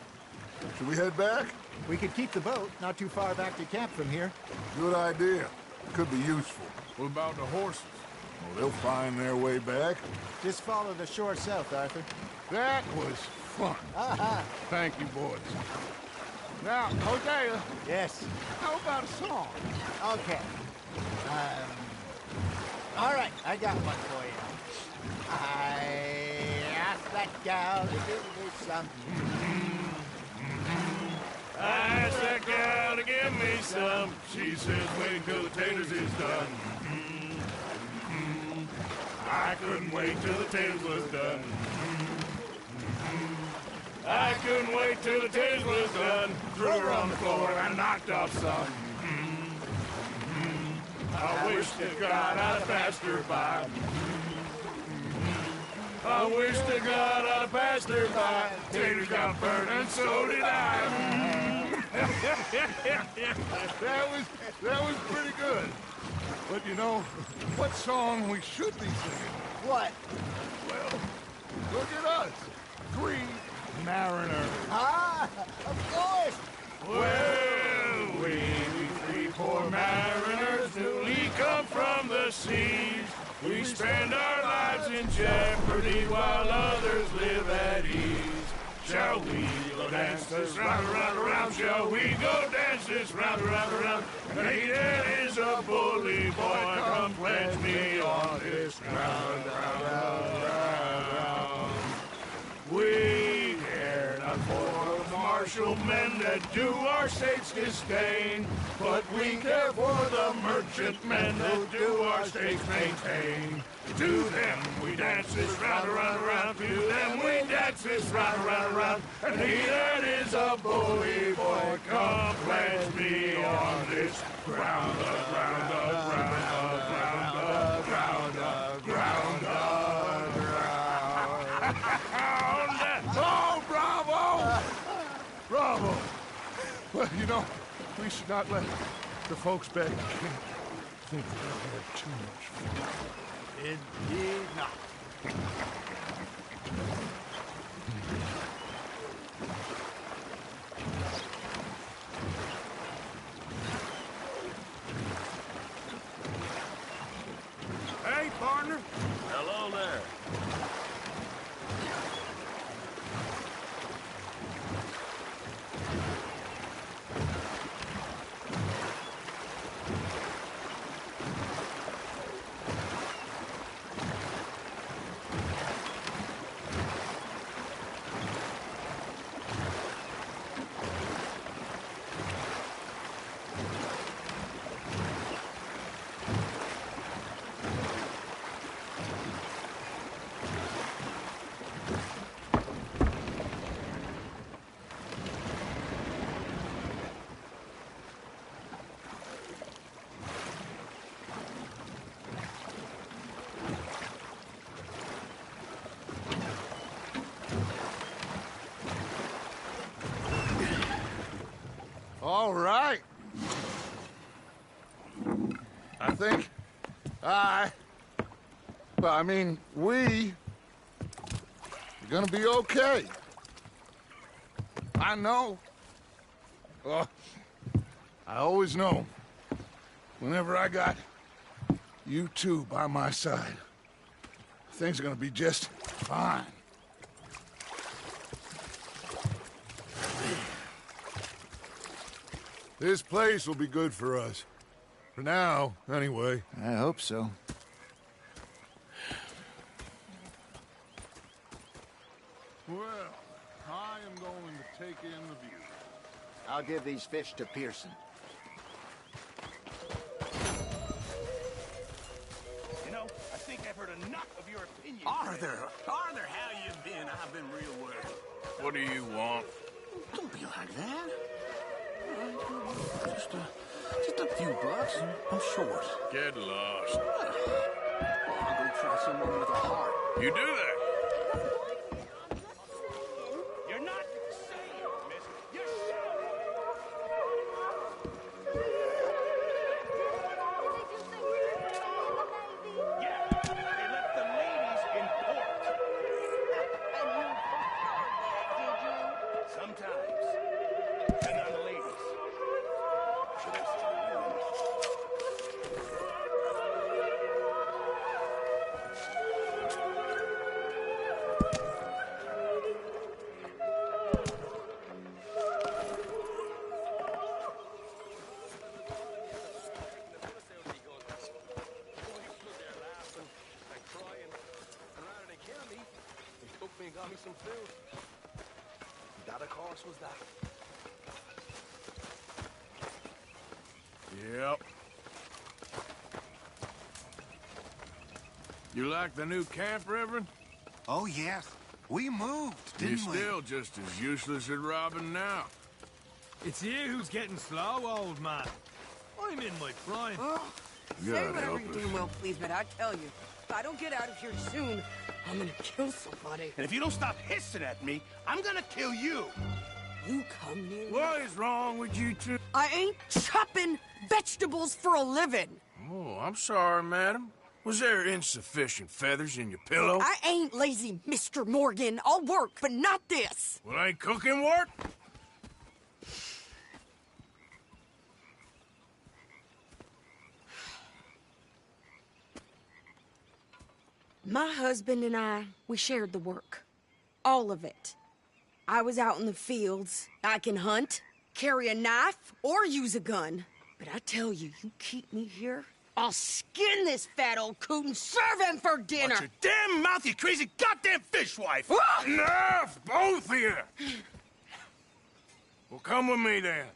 Should we head back?
We could keep the boat not too far back to camp from here.
Good idea. Could be useful.
What about the horses?
Well, they'll find their way back.
Just follow the shore south, Arthur.
That was fun.
Aha.
Thank you, boys.
Now, Hosea.
Yes.
How about a song?
Okay. All right, I got one for you. I asked that gal to give me something.
I asked that gal to give me some. She says, wait till the taters is done. I couldn't wait till the taters was done. I couldn't wait till the taters was done. Threw her on the floor and knocked off some. I wish to God I'd passed her by. I wish to God I'd have passed her by. Taters got burnt and so did I.
That was pretty good. But you know, what song we should be singing?
What?
Well, look at us. 3 mariners.
Ah, of course.
Well, we 3 poor mariners newly come from the seas. We spend our lives in jeopardy while others live at ease. Shall we go dance this round, around, around? Shall we go dance this round, around, around? Hey, there is a bully boy, come pledge me on this round, round, round, round. We care not for the martial men that do our state's disdain, but we care for the merchant men that do our state's maintain. To them we dance this round, around, around. To them we dance this round, around, around. And he that is a bully boy, come pledge me on this ground, ground, ground, ground, ground, ground, ground. Oh, bravo! Bravo! Well, you know, we should not let the folks back think that we had too much fun.
Indeed not.
Hey, partner.
Hello there.
All right. I think we are gonna be okay. I know. Well, I always know. Whenever I got you two by my side, things are gonna be just fine. This place will be good for us. For now, anyway.
I hope so.
Well, I am going to take in the view.
I'll give these fish to Pearson.
You know, I think I've heard enough of your opinion.
Arthur, how you been? I've been real worried.
What do you want?
Don't be like that. Just a few bucks. I'm short.
Get lost.
Well, I'll go try someone with a heart.
You do that?
You're not saying, miss. You're yeah, they left the ladies in port. And you heard that, did you? Sometimes. And on the ladies. Should I say the women?
Got me some food. That, of course, was that.
Yep. You like the new camp, Reverend?
Oh, yes. We moved,
You're
didn't we?
still just as useless at robbing now.
It's you who's getting slow, old man. I'm in my prime.
Oh,
God
say whatever
help
you
us.
do, well, please, but I tell you,
If I don't get out of here soon, I'm gonna kill somebody.
And if you don't stop hissing at me, I'm gonna kill you.
You come near me.
What is wrong with you two?
I ain't chopping vegetables for a living.
Oh, I'm sorry, madam. Was there insufficient feathers in your pillow?
I ain't lazy, Mr. Morgan. I'll work, but not this.
Well, ain't cooking work?
My husband and I, we shared the work. All of it. I was out in the fields. I can hunt, carry a knife, or use a gun. But I tell you, you keep me here, I'll skin this fat old coot and serve him for dinner.
Watch your damn mouth, you crazy goddamn fishwife!
Enough, both of you! Well, come with me, then.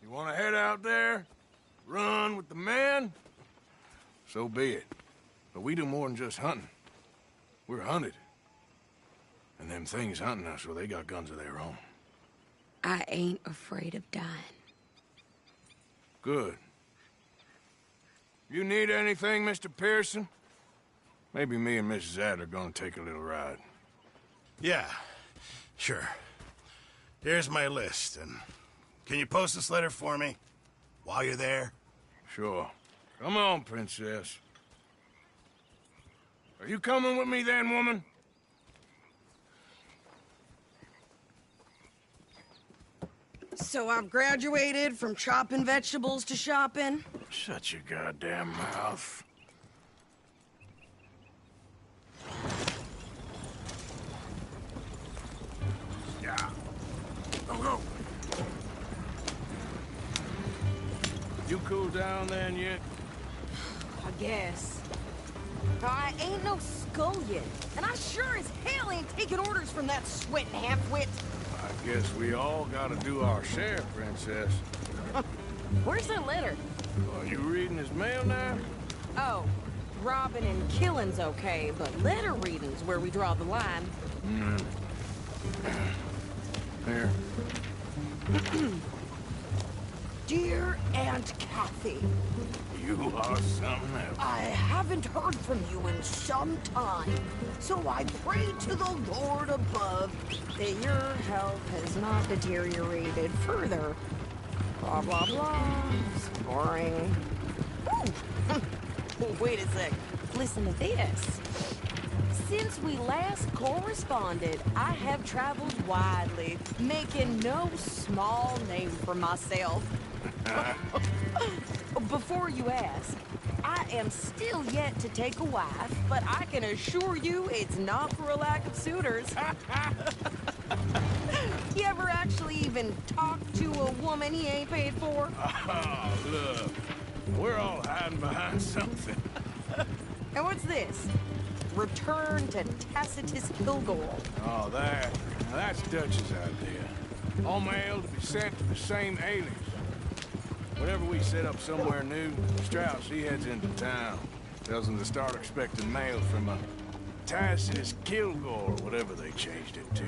You want to head out there, run with the men? So be it. But we do more than just hunting. We're hunted. And them things hunting us, well, they got guns of their own.
I ain't afraid of dying.
Good. You need anything, Mr. Pearson? Maybe me and Mrs. Adler are gonna take a little ride.
Yeah, sure. Here's my list, and can you post this letter for me while you're there?
Sure. Come on, Princess. Are you coming with me then, woman?
So I've graduated from chopping vegetables to shopping?
Shut your goddamn mouth. Yeah. Go. You cool down then yet?
I guess. I ain't no scullion, and I sure as hell ain't taking orders from that sweating half-wit.
I guess we all gotta do our share, Princess.
Where's that letter?
Are you reading his mail now?
Oh, robbing and killing's okay, but letter reading's where we draw the line.
Here.
Dear Aunt Kathy.
You are something else.
I haven't heard from you in some time, so I pray to the Lord above that your health has not deteriorated further. Blah, blah, blah. It's boring. Ooh. Wait a sec. Listen to this. Since we last corresponded, I have traveled widely, making no small name for myself. Before you ask, I am still yet to take a wife, but I can assure you it's not for a lack of suitors. You ever actually even talk to a woman he ain't paid for?
Oh, look. We're all hiding behind something.
And what's this? Return to Tacitus Kilgore.
Oh, that's Dutch's idea. All mail to be sent to the same alias. Whenever we set up somewhere new, Strauss, he heads into town. Tells them to start expecting mail from a Tacitus Kilgore, whatever they changed it to.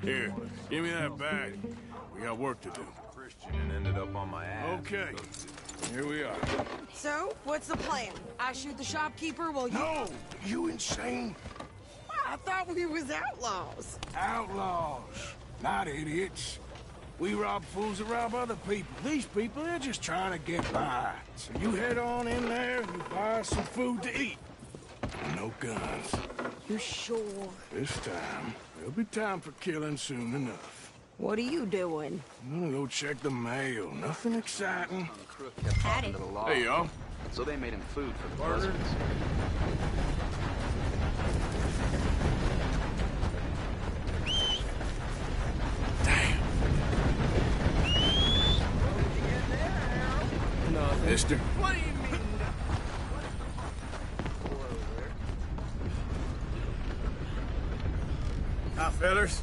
Here, give me that bag. We got work to do.
Christian and ended up on my ass.
Okay, here we are.
So, what's the plan? I shoot the shopkeeper while you...
No! You insane?
I thought we was outlaws.
Outlaws, not idiots. We rob fools that rob other people. These people, they're just trying to get by. So you head on in there and you buy some food to eat. No guns.
You sure?
This time, there'll be time for killing soon enough.
What are you doing?
I'm gonna go check the mail. Nothing exciting.
The crook kept talking to the law.
Hey, y'all.
So they made him food for the
Burger.
buzzards.
Mister?
What do you mean?
Hi, fellas.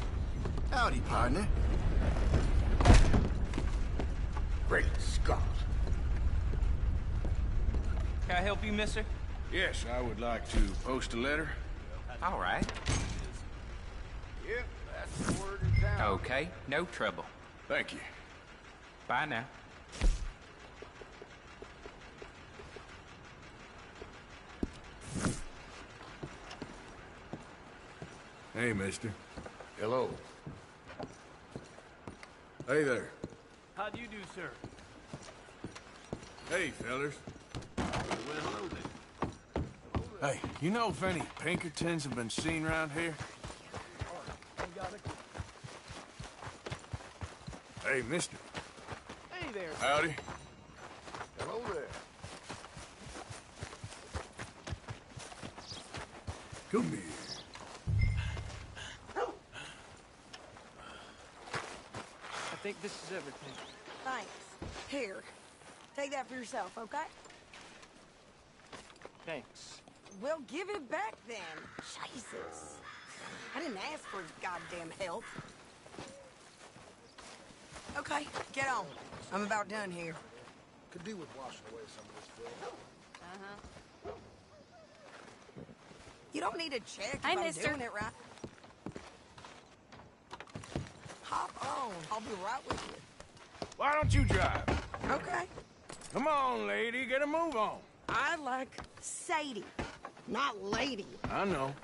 Howdy, partner.
Great Scott.
Can I help you, mister?
Yes, I would like to post a letter.
All right.
Yep, that's the word in town.
Okay, no trouble.
Thank you.
Bye now.
Hey, mister.
Hello.
Hey there.
How do you do, sir?
Hey, fellas.
Well, hello there.
Hey, you know if any Pinkertons have been seen around here? Hey, mister.
Hey there.
Howdy.
Hello there.
Come here.
I think this is everything.
Thanks. Here. Take that for yourself, okay?
Thanks.
Well, give it back then. Jesus. I didn't ask for his goddamn help. Okay, get on. I'm about done here.
Could do with washing away some of this filth.
Uh-huh. You don't need to check if
Hi,
I'm
mister.
doing it right. Hop on. I'll be right with you.
Why don't you drive?
Okay.
Come on, lady. Get a move on.
I like Sadie, not lady.
I know.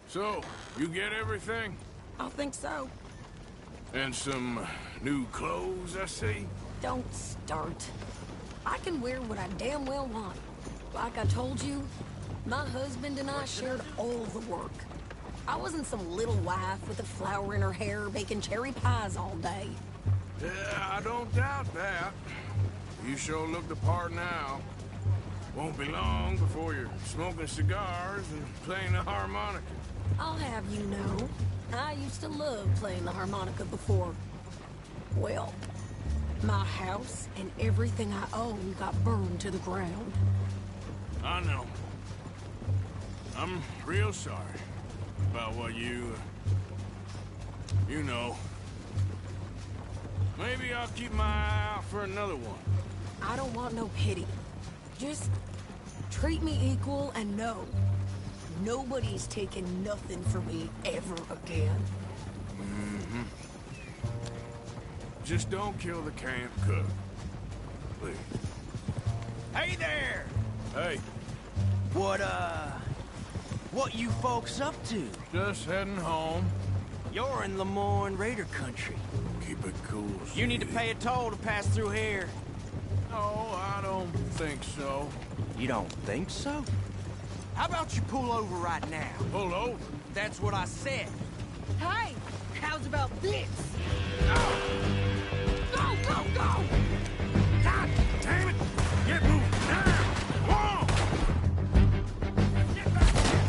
So, you get everything?
I think so.
And some new clothes, I see?
Don't start. I can wear what I damn well want. Like I told you, my husband and I shared all the work. I wasn't some little wife with a flower in her hair baking cherry pies all day.
Yeah, I don't doubt that. You sure look the part now. Won't be long before you're smoking cigars and playing the harmonica.
I'll have you know, I used to love playing the harmonica before. Well, my house and everything I own got burned to the ground.
I know. I'm real sorry about what you know. Maybe I'll keep my eye out for another one.
I don't want no pity. Just treat me equal and know nobody's taking nothing from me ever again.
Mm-hmm. Just don't kill the camp cook. Please.
Hey there!
Hey.
What you folks up to?
Just heading home.
You're in Lemoyne Raider country.
Keep it cool,
You need to pay a toll to pass through here.
No, I don't think so.
You don't think so? How about you pull over right now?
Pull over?
That's what I said.
Hey, how's about this?
Go, go, go! God damn it! Get moving now! Whoa! Get back here!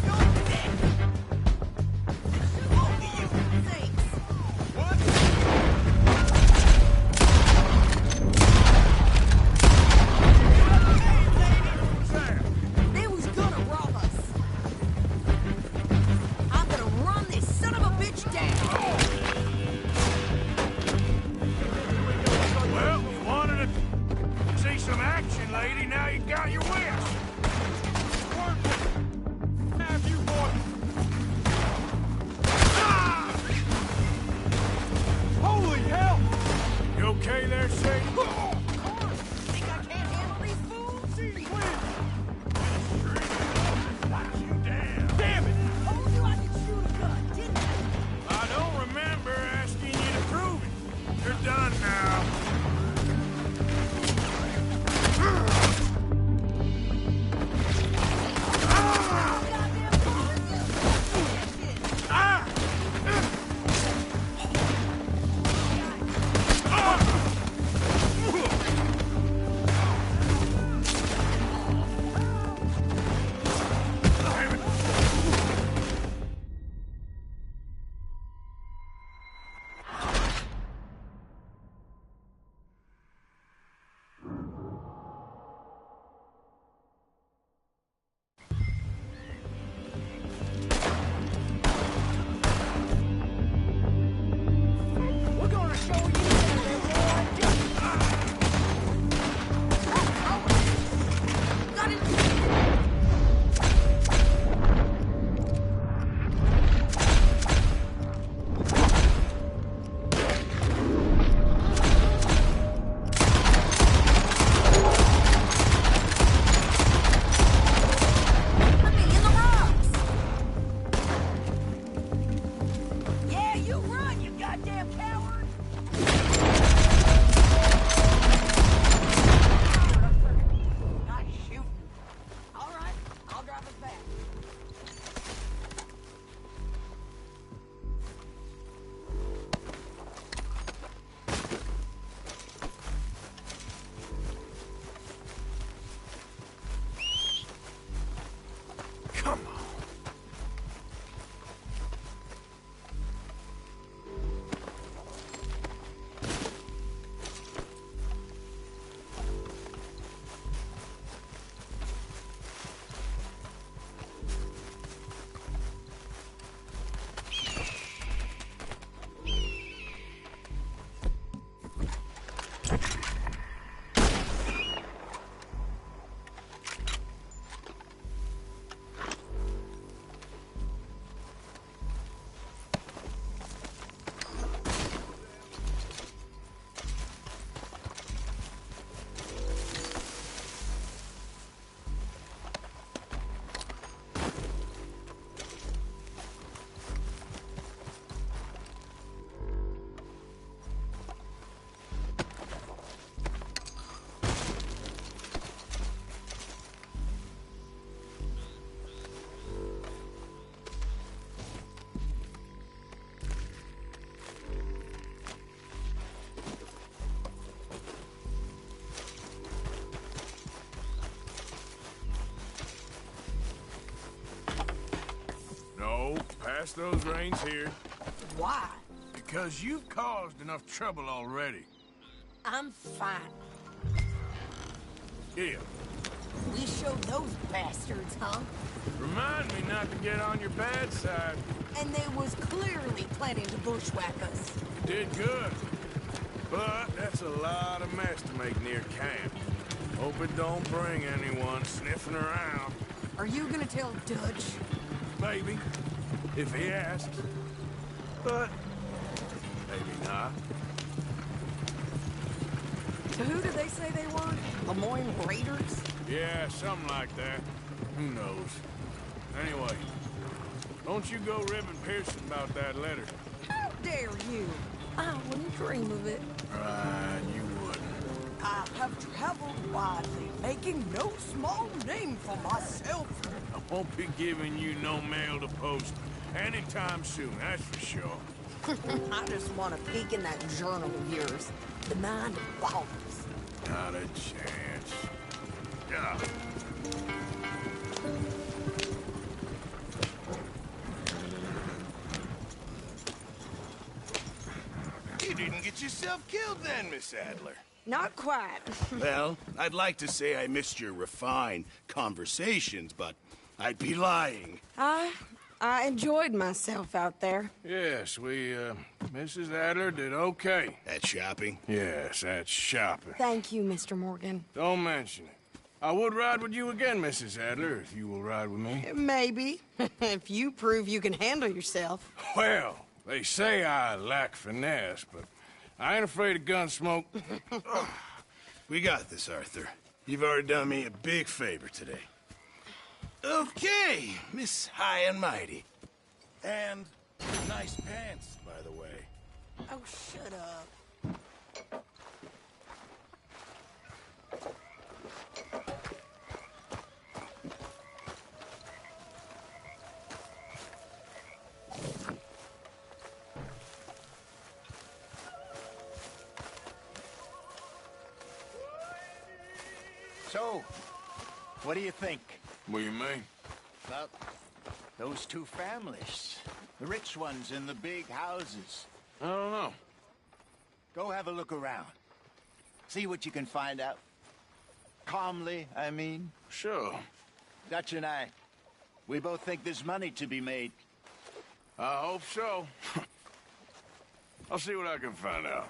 You're dead!
Thanks.
What?
They was gonna rob us. I'm gonna run this son of a bitch down.
Pass those reins here.
Why?
Because you've caused enough trouble already.
I'm fine.
Here.
We showed those bastards, huh?
Remind me not to get on your bad side.
And they was clearly planning to bushwhack us.
You did good. But that's a lot of mess to make near camp. Hope it don't bring anyone sniffing around.
Are you gonna tell Dutch?
Maybe. If he asks. But maybe not.
So who did they say they were? Lemoyne Raiders?
Yeah, something like that. Who knows? Anyway, don't you go ribbing Pearson about that letter.
How dare you? I wouldn't dream of it.
Right, you wouldn't.
I have traveled widely, making no small name for myself.
I won't be giving you no mail to post anytime soon, that's for sure.
I just want to peek in that journal of yours. The mind of volumes.
Not a chance. Yeah.
You didn't get yourself killed then, Miss Adler.
Not quite.
Well, I'd like to say I missed your refined conversations, but I'd be lying.
I enjoyed myself out there.
Yes, Mrs. Adler did okay.
At shopping?
Yes, that's shopping.
Thank you, Mr. Morgan.
Don't mention it. I would ride with you again, Mrs. Adler, if you will ride with me.
Maybe. If you prove you can handle yourself.
Well, they say I lack finesse, but I ain't afraid of gun smoke.
We got this, Arthur. You've already done me a big favor today. Okay, Miss High and Mighty. And nice pants, by the way.
Oh, shut up.
So, what do you think?
What do you mean?
About those two families. The rich ones in the big houses.
I don't know.
Go have a look around. See what you can find out. Calmly, I mean.
Sure.
Dutch and I, we both think there's money to be made.
I hope so. I'll see what I can find out.